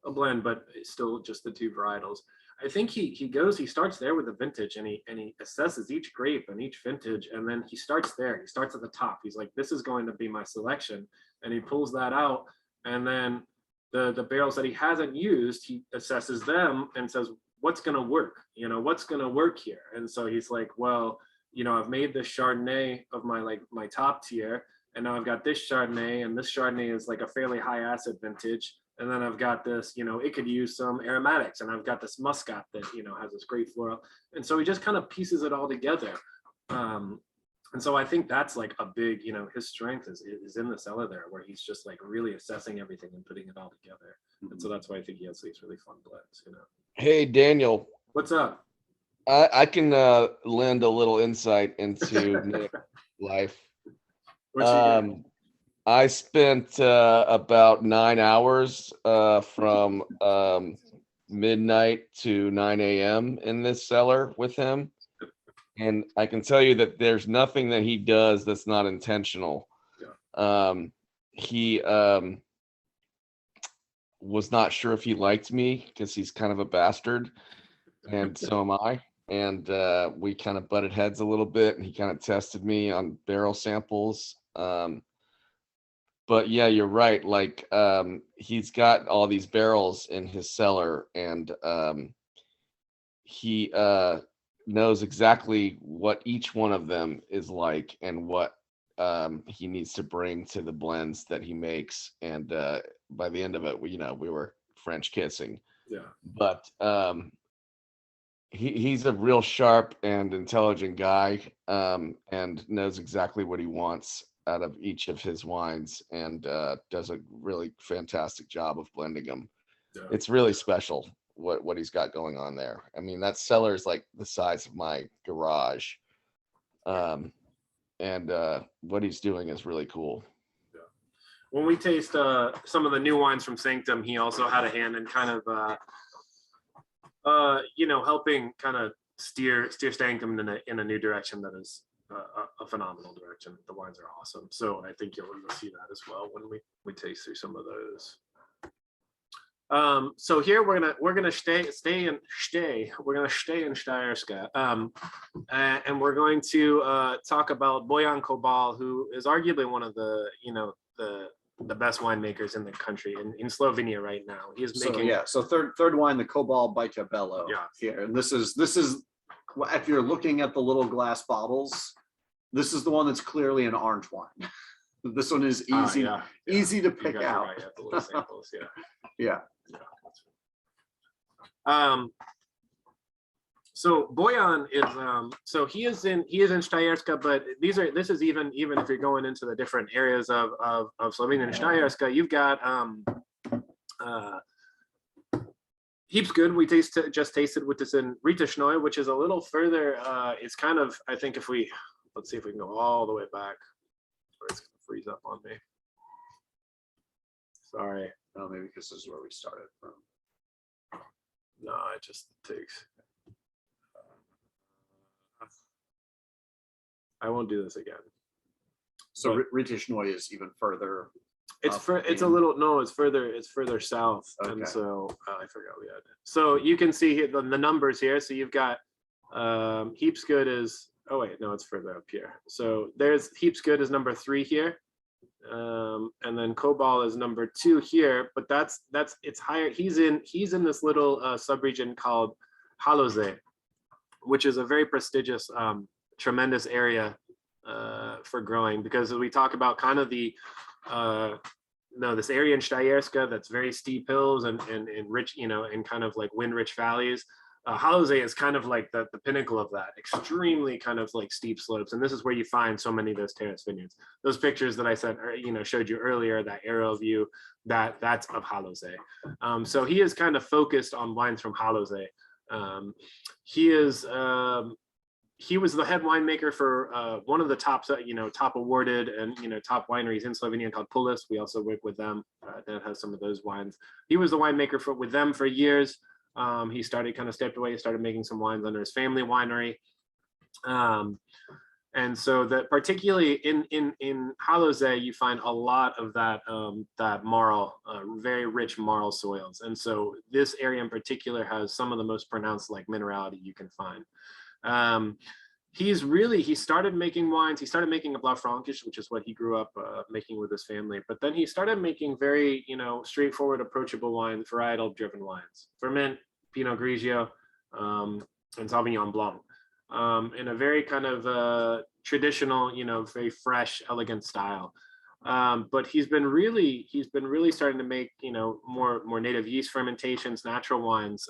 a blend, but it's still just the two varietals. I think he starts there with the vintage, and he assesses each grape and each vintage, and then he starts there. He starts at the top. He's like, this is going to be my selection, and he pulls that out, and then the barrels that he hasn't used, he assesses them and says, what's going to work? You know, what's going to work here? And so he's like, well, you know, I've made this Chardonnay of my top tier, and now I've got this Chardonnay, and this Chardonnay is like a fairly high acid vintage. And then I've got this, you know, it could use some aromatics, and I've got this Muscat that, you know, has this great floral. And so he just kind of pieces it all together. And so I think that's like a big, his strength is in the cellar there, where he's just like really assessing everything and putting it all together. And so that's why I think he has these really fun blends. Hey, Daniel, What's up? I can lend a little insight into Nick's life. What you got? I spent about 9 hours from midnight to 9 a.m. in this cellar with him. And I can tell you that there's nothing that he does that's not intentional. He was not sure if he liked me because he's kind of a bastard, and so am I. And we kind of butted heads a little bit, and he kind of tested me on barrel samples. But yeah, you're right. Like he's got all these barrels in his cellar, and he knows exactly what each one of them is like and what he needs to bring to the blends that he makes. And by the end of it, we were French kissing. Yeah. But he's a real sharp and intelligent guy, and knows exactly what he wants out of each of his wines, and does a really fantastic job of blending them. Yeah. It's really special what he's got going on there. I mean, that cellar is like the size of my garage. And what he's doing is really cool. Yeah. When we taste some of the new wines from Sanctum, he also had a hand in kind of helping kind of steer Sanctum in a new direction that is a phenomenal direction. The wines are awesome. So I think you'll see that as well when we taste through some of those. So here we're gonna stay in Steyerska, and we're going to talk about Bojan Kobal, who is arguably one of the best winemakers in the country in Slovenia right now. He is making so third wine, the Cobalt Vineyards. Yeah. Here, and this is if you're looking at the little glass bottles, this is the one that's clearly an orange wine. This one is easy to pick out. Right, the little samples, Yeah. So Bojan is he is in Steyerska, but this is even if you're going into the different areas of Slovenia and Steyerska, you've got Heaps Good. We just tasted with this in Rita, which is a little further. It's kind of, I think, let's see if we can go all the way back, or it's gonna freeze up on me. Sorry. Oh, maybe because this is where we started from. No, it just takes. I won't do this again. So Rita is even further. It's further south, Okay. and so I forgot we had it. So you can see here the numbers here. So you've got Heaps Good is. Oh wait, no, it's further up here. So there's Heaps Good is number 3 here. And then Kobal is number 2 here, but it's higher. He's in this little subregion called Haloze, which is a very prestigious, tremendous area for growing, because we talk about kind of the this area in Steyerska that's very steep hills and rich, and kind of like wind-rich valleys. Haloze is kind of like the pinnacle of that, extremely kind of like steep slopes, and this is where you find so many of those terrace vineyards. Those pictures that I sent, showed you earlier, that aerial view, that's of Haloze. So he is kind of focused on wines from Haloze. He was the head winemaker for one of the top awarded and top wineries in Slovenia called Pulis. We also work with them. That has some of those wines. He was the winemaker with them for years. He stepped away, started making some wines under his family winery. And so that particularly in Haloze, you find a lot of that marl, very rich marl soils. And so this area in particular has some of the most pronounced like minerality you can find. He started making wines. He started making a Blaufränkisch, which is what he grew up making with his family. But then he started making very, straightforward, approachable wines, varietal driven wines, Ferment, Pinot Grigio, and Sauvignon Blanc, in a very kind of traditional, very fresh, elegant style. But he's been really starting to make, more native yeast fermentations, natural wines.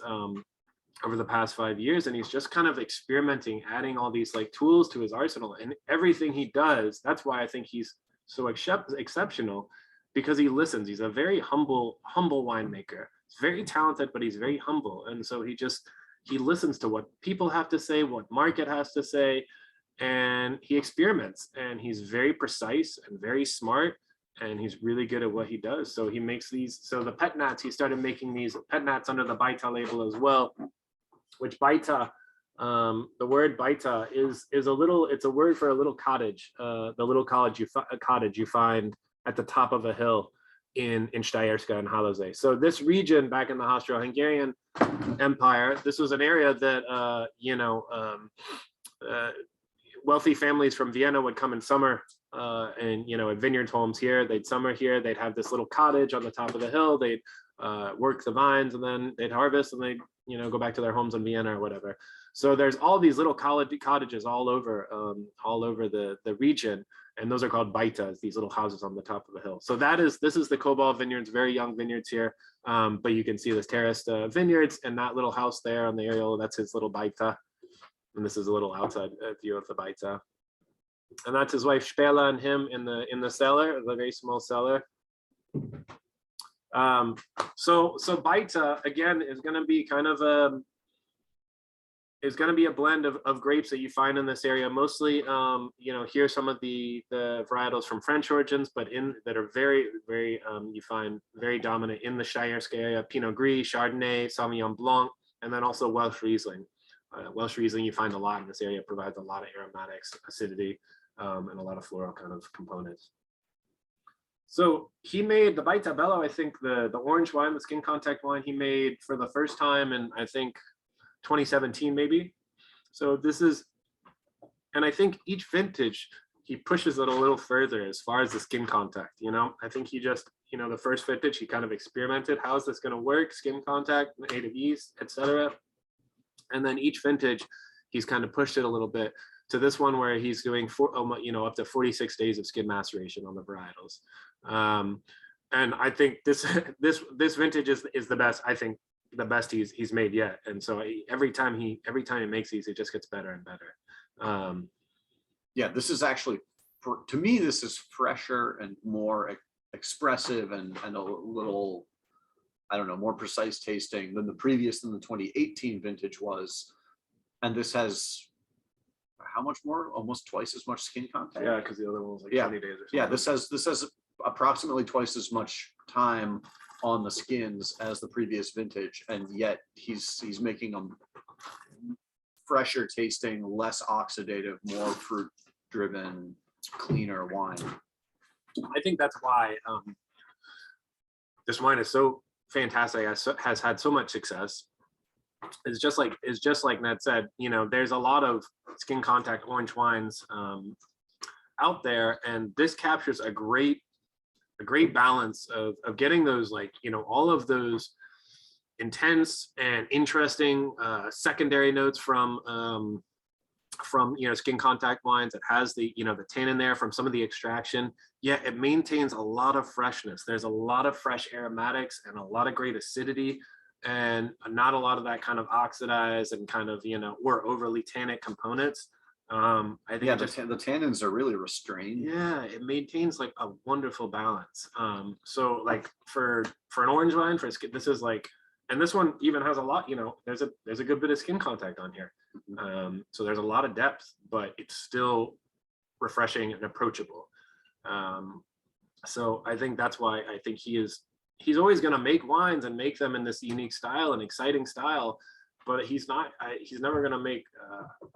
over the past 5 years, and he's just kind of experimenting, adding all these like tools to his arsenal, and everything he does. That's why I think he's so exceptional, because he listens. He's a very humble winemaker. He's very talented, but he's very humble, and so he listens to what people have to say, what market has to say, and he experiments, and he's very precise and very smart, and he's really good at what he does. So he makes these, so the pet nats, he started making these pet nats under the Baita label as well, which Baita, the word Baita is a little, it's a word for a little cottage, the little cottage you find at the top of a hill in Steyerska and Halosay. So this region back in the Austro-Hungarian Empire, this was an area that, wealthy families from Vienna would come in summer, and at vineyard homes here, they'd summer here, they'd have this little cottage on the top of the hill, they'd work the vines, and then they'd harvest, and they'd go back to their homes in Vienna or whatever. So there's all these little cottages all over the region, and those are called baitas, these little houses on the top of the hill. So this is the Cobalt Vineyards, very young vineyards here, but you can see this terraced vineyards, and that little house there on the aerial, that's his little baita. And this is a little outside view of the baita. And that's his wife Spela and him in the cellar, the very small cellar. So baita again is going to be kind of a blend of grapes that you find in this area. Mostly, here's some of the varietals from French origins, but that are very, very you find very dominant in the Steyerska area: Pinot Gris, Chardonnay, Sauvignon Blanc, and then also Welsh Riesling. Welsh Riesling you find a lot in this area, provides a lot of aromatics, acidity, and a lot of floral kind of components. So he made the Baita Bello, I think the orange wine, the skin contact wine, he made for the first time in, I think, 2017 maybe. So this is, and I think each vintage, he pushes it a little further as far as the skin contact, I think he just, the first vintage, he kind of experimented, how is this going to work, skin contact, native yeast, etc. And then each vintage, he's kind of pushed it a little bit to this one where he's doing up to 46 days of skin maceration on the varietals. And I think this vintage is the best. I think the best he's made yet. And so every time he makes these, it just gets better and better. Yeah, this is actually, to me, this is fresher and more expressive and a little, I don't know, more precise tasting than the 2018 vintage was. And this has how much more? Almost twice as much skin contact. Yeah, because the other one was like 20 days or something. Yeah, this has approximately twice as much time on the skins as the previous vintage, and yet he's making them fresher tasting, less oxidative, more fruit driven, cleaner wine. I think that's why this wine is so fantastic, has had so much success. It's just like Ned said, there's a lot of skin contact orange wines out there, and this captures a great balance of getting those, all of those intense and interesting secondary notes from skin contact wines. It has the the tannin there from some of the extraction, yet it maintains a lot of freshness. There's a lot of fresh aromatics and a lot of great acidity, and not a lot of that kind of oxidized and kind of or overly tannic components. I think the tannins are really restrained. Yeah, it maintains like a wonderful balance. So like for an orange wine, this is like, and this one even has a lot, there's a good bit of skin contact on here. So there's a lot of depth, but it's still refreshing and approachable. So I think that's why I think he's always going to make wines and make them in this unique style and exciting style, but he's never going to make,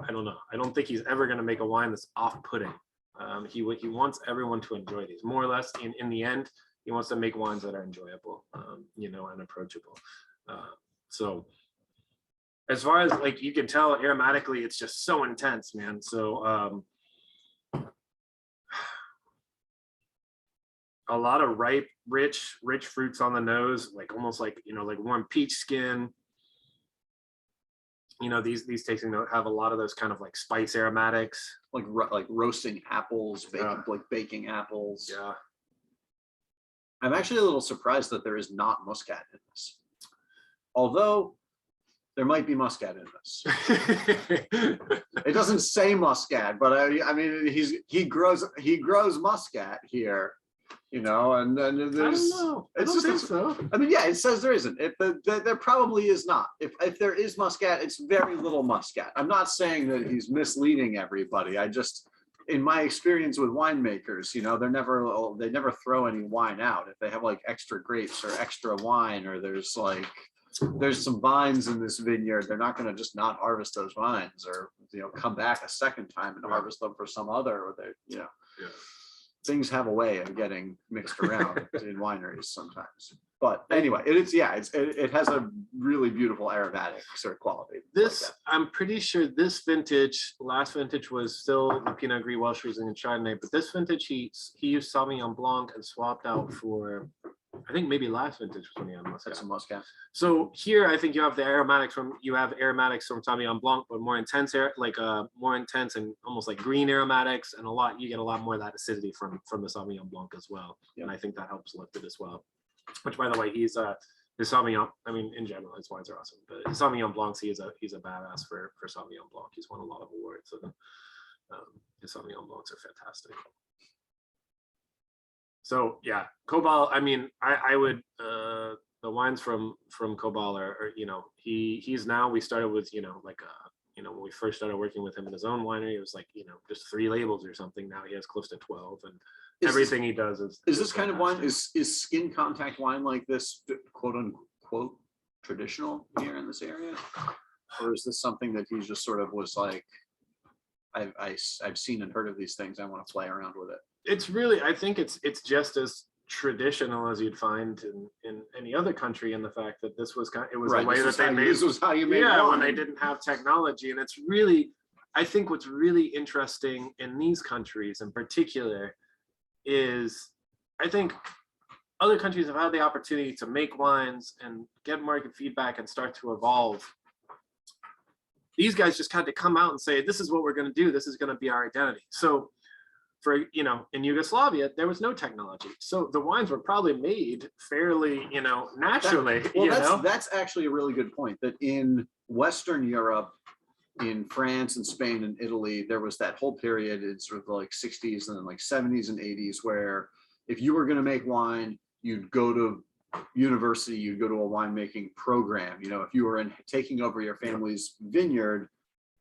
I don't know. I don't think he's ever going to make a wine that's off-putting. He wants everyone to enjoy these, more or less. In the end, he wants to make wines that are enjoyable, and approachable. So as far as you can tell aromatically, it's just so intense, man. So a lot of ripe, rich fruits on the nose, almost like warm peach skin. These tasting notes have a lot of those kind of spice aromatics, like roasting apples, baking apples. Yeah. I'm actually a little surprised that there is not muscat in this. Although there might be muscat in this. It doesn't say muscat, but I mean, he grows muscat here, you know, and then I there's. don't know. I It's don't just think so. I mean, yeah, it says there isn't. If there probably is not. If there is muscat, it's very little muscat. I'm not saying that he's misleading everybody. I just, in my experience with winemakers, you know, they never throw any wine out. If they have like extra grapes or extra wine, or there's some vines in this vineyard, they're not going to just not harvest those vines, or, you know, come back a second time and harvest them for some other, or they, you know. Yeah. Things have a way of getting mixed around in wineries sometimes. But anyway, it has a really beautiful aromatic sort of quality. This, I'm pretty sure this vintage, last vintage was still the Pinot Gris, Welsh Riesling, and Chardonnay, but this vintage he used Sauvignon Blanc and swapped out for, I think maybe last vintage was when he had Muscat. That's a Muscat. So here, I think you have the aromatics from Sauvignon Blanc, but more intense, more intense and almost like green aromatics, and you get a lot more of that acidity from the Sauvignon Blanc as well. Yeah. And I think that helps lift it as well. Which, by the way, his Sauvignon, I mean, in general, his wines are awesome, but his Sauvignon Blancs, he's a badass for Sauvignon Blanc. He's won a lot of awards, and his Sauvignon Blancs are fantastic. So yeah, Kobal. I mean, I would the wines from Kobal are, you know, he's now, we started with, you know, like you know, when we first started working with him in his own winery, it was like, you know, just 3 labels or something. Now he has close to 12, and everything he does is this kind of wine, is skin contact wine like this, quote unquote, traditional here in this area, or is this something that he just sort of was like, I've seen and heard of these things, I want to play around with it? It's really, I think it's just as traditional as you'd find in any other country, in the fact that this was it was Right, the way that they made, this was how you made yeah, wine. when they didn't have technology. And it's really, I think what's really interesting in these countries in particular is, I think other countries have had the opportunity to make wines and get market feedback and start to evolve. These guys just had to come out and say, this is what we're going to do, this is going to be our identity. So for, you know, in Yugoslavia, there was no technology. So the wines were probably made fairly, you know, naturally. That's actually a really good point, that in Western Europe, in France and Spain and Italy, there was that whole period in sort of the like 60s and then like 70s and 80s, where if you were going to make wine, you'd go to university, you'd go to a winemaking program. You know, if you were taking over your family's vineyard,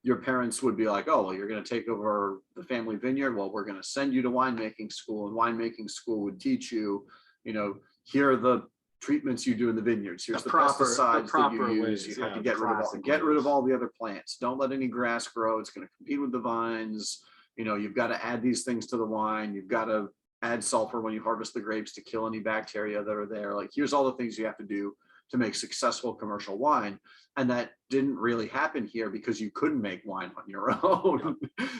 your parents would be like, oh, well, you're going to take over the family vineyard. Well, we're going to send you to winemaking school, and winemaking school would teach you, you know, here are the treatments you do in the vineyards. Here's the pesticides that you use. You have to get rid of all the other plants. Don't let any grass grow. It's going to compete with the vines. You know, you've got to add these things to the wine. You've got to add sulfur when you harvest the grapes to kill any bacteria that are there. Like, here's all the things you have to do to make successful commercial wine. And that didn't really happen here because you couldn't make wine on your own.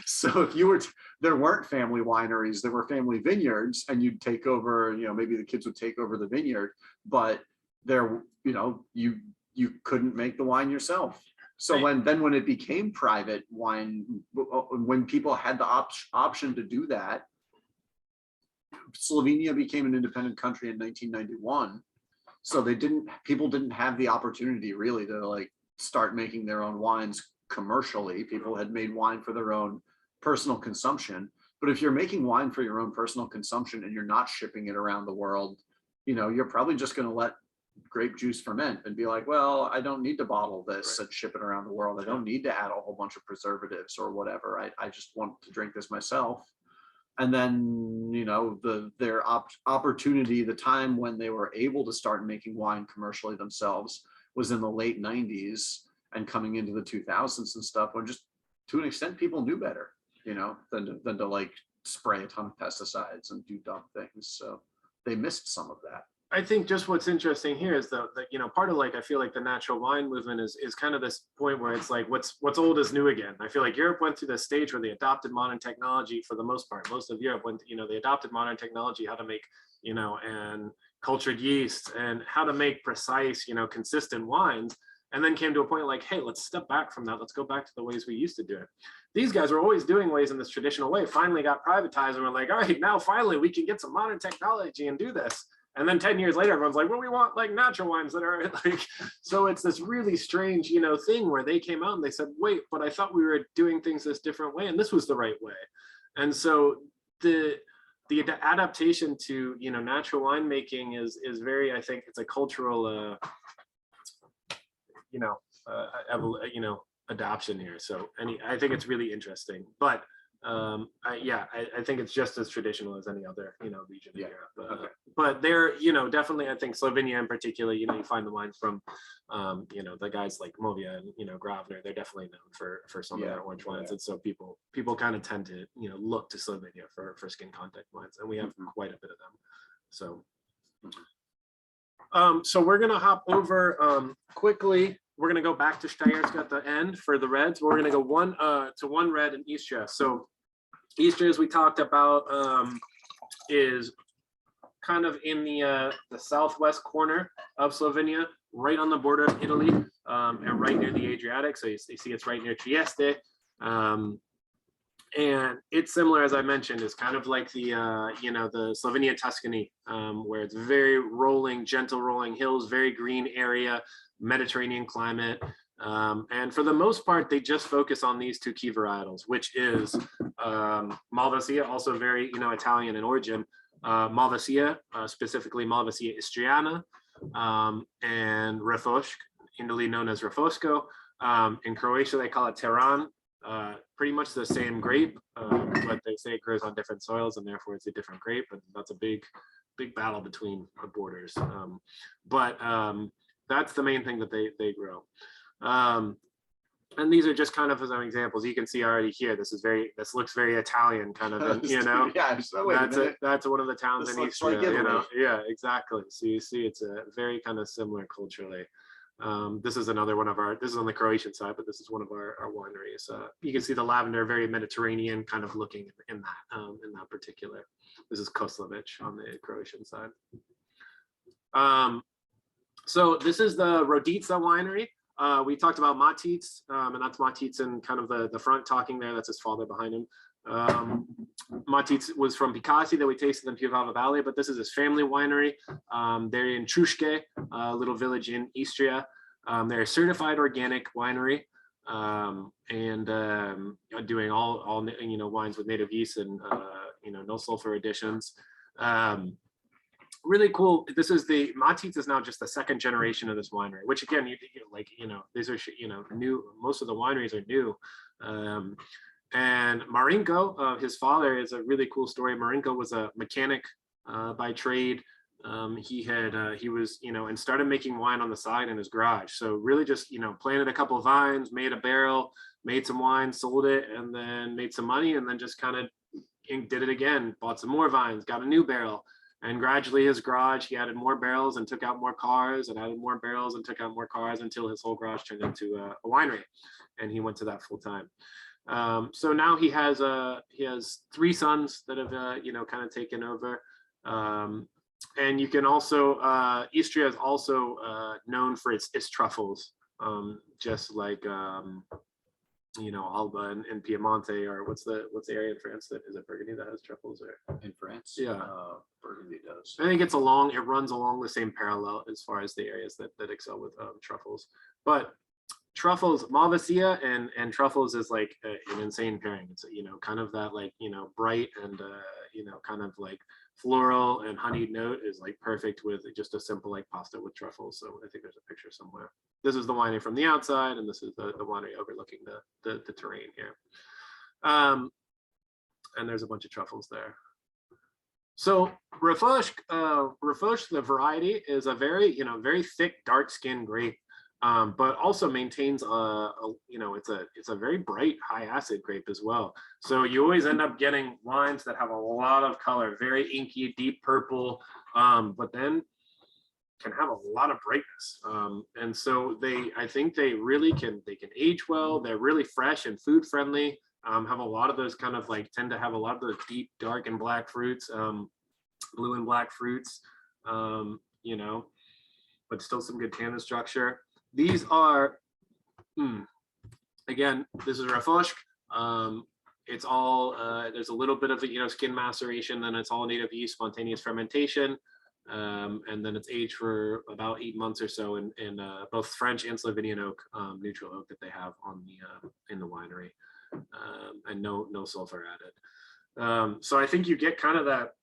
So if you were, there weren't family wineries, there were family vineyards, and you'd take over, you know, maybe the kids would take over the vineyard, but there, you know, you couldn't make the wine yourself. So when it became private wine, when people had the option to do that, Slovenia became an independent country in 1991. So people didn't have the opportunity really to like start making their own wines commercially. People had made wine for their own personal consumption. But if you're making wine for your own personal consumption and you're not shipping it around the world, you know, you're probably just going to let grape juice ferment and be like, well, I don't need to bottle this and ship it around the world. I don't need to add a whole bunch of preservatives or whatever. I just want to drink this myself. And then, you know, their opportunity, the time when they were able to start making wine commercially themselves was in the late 90s and coming into the 2000s and stuff, when just to an extent people knew better, you know, than to like spray a ton of pesticides and do dumb things. So they missed some of that. I think just what's interesting here is that, you know, part of like, I feel like the natural wine movement is kind of this point where it's like, what's old is new again. I feel like Europe went through this stage where they adopted modern technology for the most part. Most of Europe went, you know, they adopted modern technology, how to make, you know, and cultured yeast and how to make precise, you know, consistent wines. And then came to a point like, hey, let's step back from that. Let's go back to the ways we used to do it. These guys were always doing ways in this traditional way, finally got privatized and we're like, all right, now finally we can get some modern technology and do this. And then 10 years later, everyone's like, well, we want like natural wines that are like, so it's this really strange, you know, thing where they came out and they said, wait, but I thought we were doing things this different way, and this was the right way. And so the adaptation to, you know, natural winemaking is very, I think it's a cultural, you know, adoption here. So I think it's really interesting, but I think it's just as traditional as any other, you know, region of Europe. But they're, you know, definitely, I think Slovenia in particular, you know, you find the wines from, you know, the guys like Movia and, you know, Gravner, they're definitely known for some of their orange wines. And so people kind of tend to, you know, look to Slovenia for skin contact wines, and we have quite a bit of them. So, so we're going to hop over quickly. We're going to go back to Steyersk at the end for the reds. We're going to go one red in Istria. So Istria, as we talked about, is kind of in the southwest corner of Slovenia, right on the border of Italy, and right near the Adriatic. So you see it's right near Trieste. And it's similar, as I mentioned, it's kind of like the, you know, the Slovenia Tuscany, where it's very rolling, gentle rolling hills, very green area, Mediterranean climate. And for the most part, they just focus on these two key varietals, which is Malvasia, also very, you know, Italian in origin, Malvasia, specifically Malvasia Istriana, and Refošk, in Italy known as Refosco. In Croatia, they call it Teran. Pretty much the same grape, but they say it grows on different soils, and therefore it's a different grape, and that's a big battle between the borders. But that's the main thing that they grow. And these are just kind of some examples. You can see already here, this looks very Italian kind of, you know. That's one of the towns in Istria, you know. Yeah, exactly. So you see it's a very kind of similar culturally. This is another one of this is on the Croatian side, but this is one of our wineries. You can see the lavender, very Mediterranean kind of looking in that particular. This is Koslovic on the Croatian side. So this is the Roditza Winery. We talked about Matic, and that's Matic in kind of the front talking there. That's his father behind him. Matic was from Pikasi that we tasted in Piavava Valley, but this is his family winery. They're in Truške, a little village in Istria. They're a certified organic winery, and doing all you know, wines with native yeast and you know, no sulfur additions. Really cool. This is the Matic is now just the second generation of this winery, which again, you know, these are, you know, new. Most of the wineries are new. And Marinko, his father, is a really cool story. Marinko was a mechanic by trade. He was, you know, and started making wine on the side in his garage. So really just, you know, planted a couple of vines, made a barrel, made some wine, sold it, and then made some money, and then just kind of did it again, bought some more vines, got a new barrel. And gradually his garage, he added more barrels and took out more cars, and added more barrels and took out more cars, until his whole garage turned into a winery, and he went to that full time. So now he has 3 sons that have you know, kind of taken over. And you can also, Istria is also known for its truffles, just like you know, Alba and Piemonte, or what's the area in France that is it, Burgundy, that has truffles? Or In France, yeah, Burgundy does. I think it runs along the same parallel as far as the areas that excel with truffles. But truffles, Malvasia and truffles is like an insane pairing. It's, you know, kind of that, like, you know, bright and you know, kind of like floral and honeyed note is like perfect with just a simple like pasta with truffles. So I think there's a picture somewhere. This is the winery from the outside, and this is the winery overlooking the terrain here. And there's a bunch of truffles there. So Refošk, the variety, is a very, you know, very thick, dark skinned grape. But also maintains you know, it's a very bright, high acid grape as well. So you always end up getting wines that have a lot of color, very inky, deep purple, but then can have a lot of brightness. And so I think they really can age well. They're really fresh and food friendly. Have a lot of those kind of like, tend to have a lot of those deep, dark and black fruits, blue and black fruits, you know, but still some good tannin structure. These are, again, this is Refošk. It's all, there's a little bit of, you know, skin maceration, and it's all native yeast, spontaneous fermentation. And then it's aged for about 8 months or so in both French and Slovenian oak, neutral oak that they have on the in the winery, and no sulfur added. So I think you get kind of that,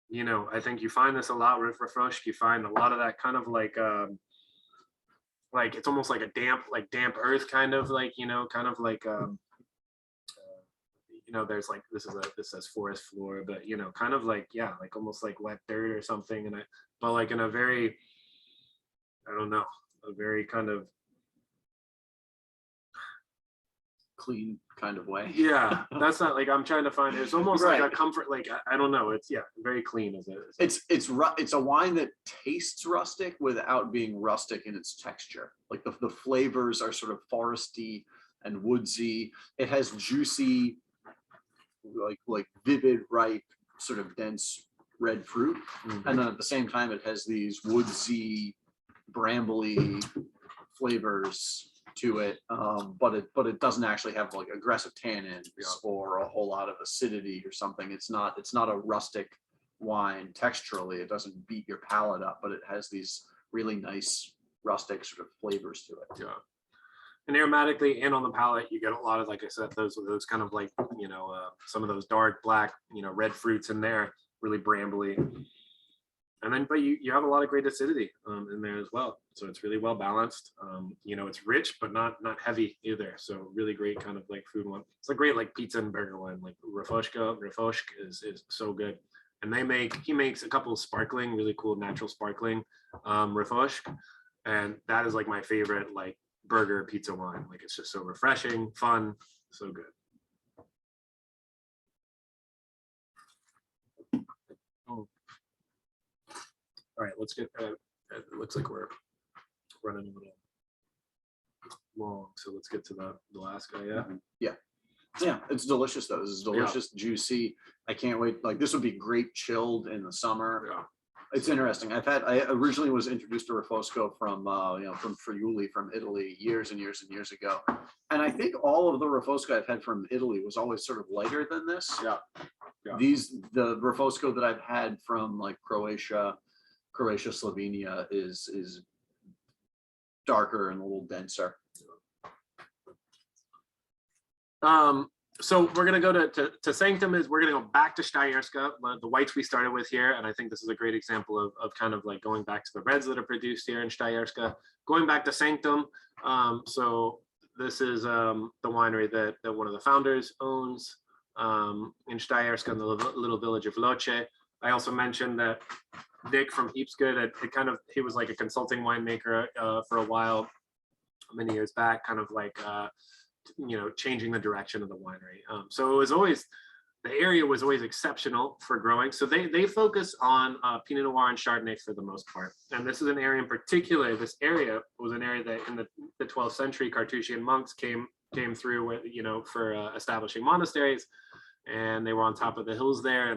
you know, I think you find this a lot with Refrosh. You find a lot of that kind of like it's almost like a damp earth kind of like, you know, kind of like you know, there's like this says forest floor, but you know, kind of like, yeah, like almost like wet dirt or something. And but like in a very, I don't know, a very kind of clean kind of way. Yeah, that's not like, I'm trying to find, it's almost like a comfort, like I don't know, it's, yeah, very clean as it. It's a wine that tastes rustic without being rustic in its texture. Like the flavors are sort of foresty and woodsy. It has juicy, like vivid, ripe, sort of dense red fruit, and then at the same time it has these woodsy, brambly flavors to it, but it doesn't actually have like aggressive tannins or a whole lot of acidity or something. It's not a rustic wine texturally. It doesn't beat your palate up, but it has these really nice rustic sort of flavors to it. Yeah. And aromatically and on the palate, you get a lot of, like I said, those kind of like, you know, some of those dark black, you know, red fruits in there, really brambly. And then, but you have a lot of great acidity in there as well. So it's really well balanced. You know, it's rich, but not heavy either. So really great kind of like food one. It's a great like pizza and burger wine. Like Refoshk is so good. And he makes a couple of sparkling, really cool natural sparkling Refoshk. And that is like my favorite like burger pizza wine. Like it's just so refreshing, fun, so good. Oh. All right, let's get, it looks like we're running a little long, so let's get to the last guy. Yeah, it's delicious though. This is delicious, juicy. I can't wait. Like this would be great chilled in the summer. Yeah. It's interesting. I originally was introduced to Refosco from from Friuli from Italy years and years and years ago, and I think all of the Refosco I've had from Italy was always sort of lighter than this. Yeah. The Refosco that I've had from like Croatia, Slovenia is darker and a little denser. So we're going to go to Sanctum. We're going to go back to Steyerska, the whites we started with here. And I think this is a great example of kind of like going back to the reds that are produced here in Steyerska. Going back to Sanctum. So this is the winery that one of the founders owns in Steyerska, in the little village of Loce. I also mentioned that Nick from Heaps Good, he was like a consulting winemaker for a while, many years back, kind of like, you know, changing the direction of the winery. So it was always, the area was always exceptional for growing. So they focus on Pinot Noir and Chardonnay for the most part. And this is an area in particular, this area was an area that in the 12th century Carthusian monks came through with, you know, for establishing monasteries. And they were on top of the hills there,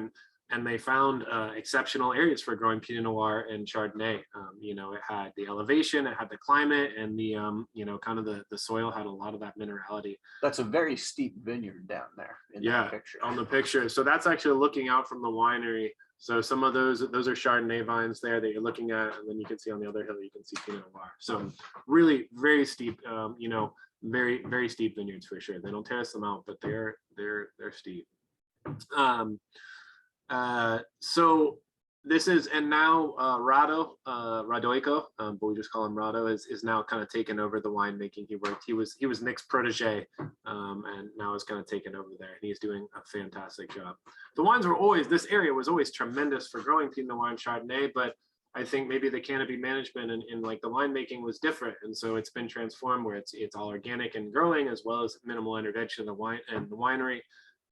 and they found exceptional areas for growing Pinot Noir and Chardonnay. You know, it had the elevation, it had the climate, and the, you know, kind of the soil had a lot of that minerality. That's a very steep vineyard down there in that picture. On the picture. So that's actually looking out from the winery. So some of those are Chardonnay vines there that you're looking at, and then you can see on the other hill, you can see Pinot Noir. So really very steep, you know, very, very steep vineyards for sure. They don't terrace them out, but they're steep. So this is, and now Rodica, but we just call him Rado, is now kind of taken over the winemaking. He was Nick's protege, and now has kind of taken over there, and he's doing a fantastic job. The wines were always, this area was always tremendous for growing Pinot Noir and Chardonnay, but I think maybe the canopy management and like the winemaking was different, and so it's been transformed where it's all organic and growing, as well as minimal intervention in the wine and the winery.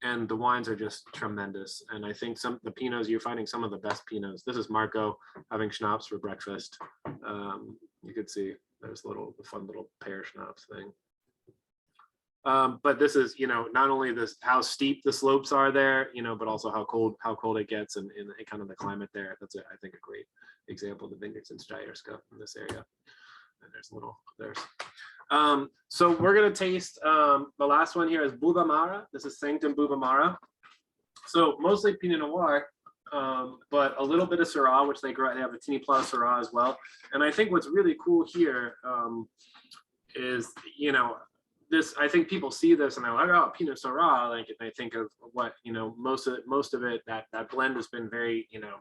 And the wines are just tremendous. And I think the Pinots, you're finding some of the best Pinots. This is Marco having schnapps for breakfast. You could see there's the fun little pear schnapps thing. But this is, you know, not only how steep the slopes are there, you know, but also how cold it gets and kind of the climate there. That's I think a great example of the vineyards in Steyerska in this area. And there's so we're going to taste, the last one here is Bubamara. This is Sanctum Bubamara. So mostly Pinot Noir, but a little bit of Syrah, which they grow. They have a teeny plot of Syrah as well. And I think what's really cool here is, you know, this. I think people see this and they're like, oh, Pinot Syrah. Like, they think of what, you know, most of it. That blend has been very, you know,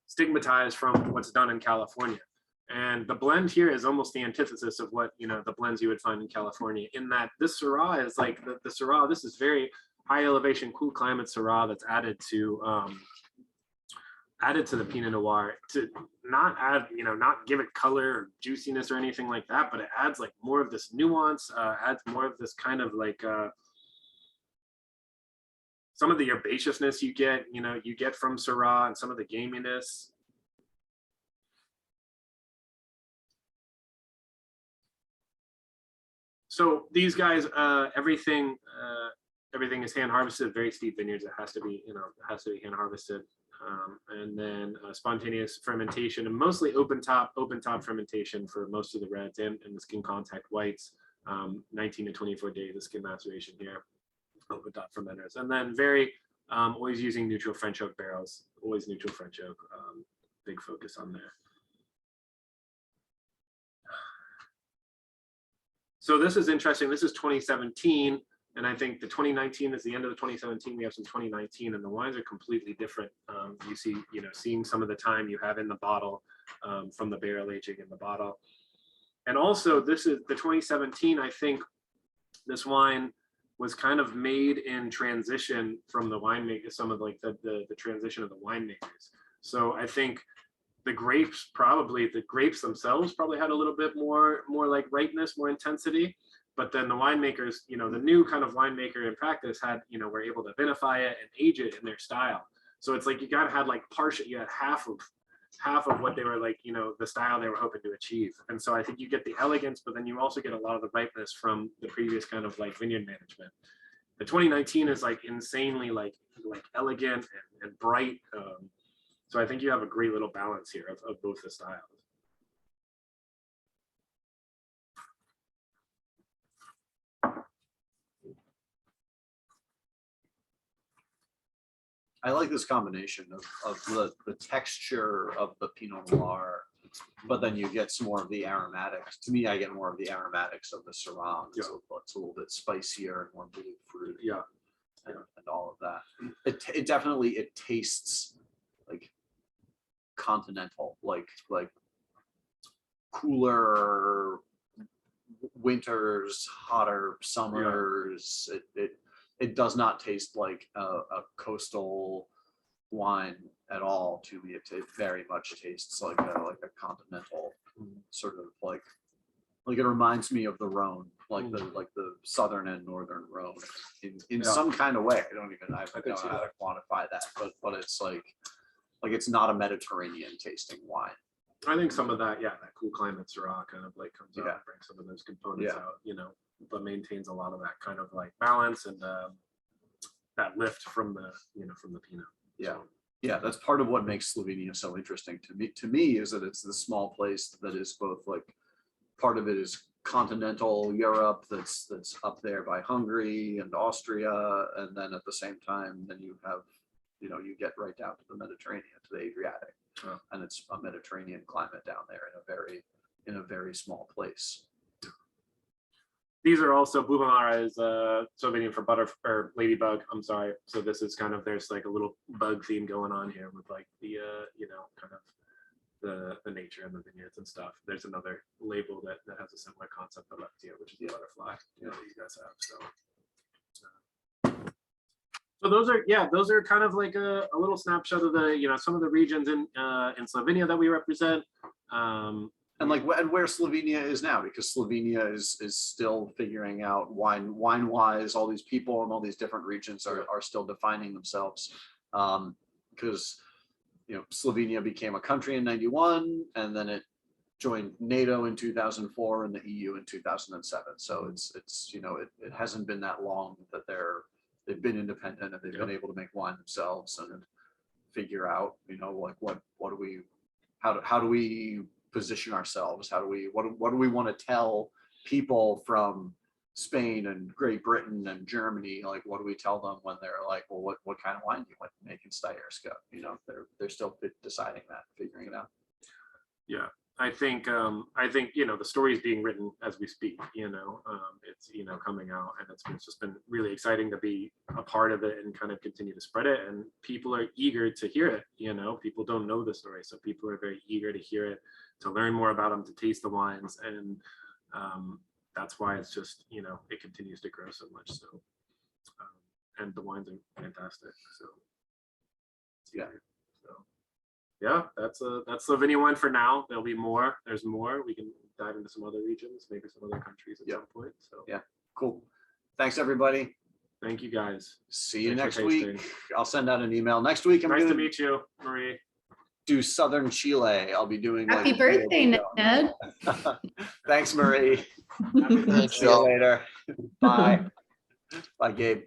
stigmatized from what's done in California. And the blend here is almost the antithesis of what, you know, the blends you would find in California, in that this Syrah is like the Syrah. This is very high elevation, cool climate Syrah that's added to the Pinot Noir to not add, you know, not give it color or juiciness or anything like that, but it adds like more of this nuance, adds more of this kind of like some of the herbaceousness you get from Syrah, and some of the gaminess. So these guys, everything is hand harvested. Very steep vineyards. It has to be, you know, hand harvested, and then spontaneous fermentation, and mostly open top fermentation for most of the reds and the skin contact whites. 19 to 24 days of skin maceration here, open top fermenters, and then very always using neutral French oak barrels. Always neutral French oak. Big focus on there. So this is interesting. This is 2017, and I think the 2019 is the end of the 2017. We have some 2019, and the wines are completely different. You see, you know, seeing some of the time you have in the bottle from the barrel aging in the bottle. And also, this is the 2017. I think this wine was kind of made in transition from the winemaker, some of like the transition of the winemakers. So I think the grapes themselves probably had a little bit more like ripeness, more intensity, but then the winemakers, you know, the new kind of winemaker in practice had, you know, were able to vinify it and age it in their style. So it's like you had like you had half of what they were like, you know, the style they were hoping to achieve. And so I think you get the elegance, but then you also get a lot of the ripeness from the previous kind of like vineyard management. The 2019 is like insanely like elegant and bright. So I think you have a great little balance here of both the styles. I like this combination of the texture of the Pinot Noir, but then you get some more of the aromatics. To me, I get more of the aromatics of the Syrah. It's, it's a little bit spicier and more blue fruit. Yeah. And all of that. It definitely tastes like continental, like cooler winters, hotter summers. Yeah. It does not taste like a coastal wine at all to me. It very much tastes like a continental sort of like it reminds me of the Rhone, like the southern and northern Rhone in some kind of way. I don't know how to quantify that, but it's like it's not a Mediterranean tasting wine. I think some of that, that cool climate Syrah kind of like comes out and brings some of those components out, you know, but maintains a lot of that kind of like balance and that lift from the, you know, from the Pinot. Yeah. Yeah, that's part of what makes Slovenia so interesting to me is that it's this small place that is both like part of it is continental Europe that's up there by Hungary and Austria, and then at the same time then you have, you know, you get right down to the Mediterranean, to the Adriatic, and it's a Mediterranean climate down there in a very small place. These are also, Bubamara is Slovenian for butter or ladybug. I'm sorry. So this is kind of, there's like a little bug theme going on here with like the you know, kind of the nature and the vineyards and stuff. There's another label that has a similar concept I left here, which is the butterfly, you know, that you guys have. So those are kind of like a little snapshot of the, you know, some of the regions in Slovenia that we represent. And like where Slovenia is now, because Slovenia is still figuring out wine wise, all these people and all these different regions are still defining themselves. Because you know, Slovenia became a country in '91, and then it joined NATO in 2004 and the EU in 2007. So it's you know, it hasn't been that long that they've been independent and they've been able to make wine themselves and figure out, you know, like how do we position ourselves? What do we want to tell people from Spain and Great Britain and Germany, like what do we tell them when they're like, well, what kind of wine do you want to make in Steyerska? You know, they're still deciding that, figuring it out. Yeah, I think you know, the story is being written as we speak. You know, it's, you know, coming out, and it's just been really exciting to be a part of it and kind of continue to spread it. And people are eager to hear it. You know, people don't know the story, so people are very eager to hear it, to learn more about them, to taste the wines, and that's why it's just, you know, it continues to grow so much. So, and the wines are fantastic. So, Yeah. So, yeah, that's Slovenia wine for now. There'll be more. There's more. We can dive into some other regions, maybe some other countries at some point. So, yeah, cool. Thanks, everybody. Thank you, guys. See you Thanks next for week. tasting. I'll send out an email next week. I'm Nice to gonna meet you, Marie. do Southern Chile. I'll be doing Happy like, birthday, Ned. Thanks, Marie. Happy Thanks, See you y'all. later. Bye. Bye, Gabe.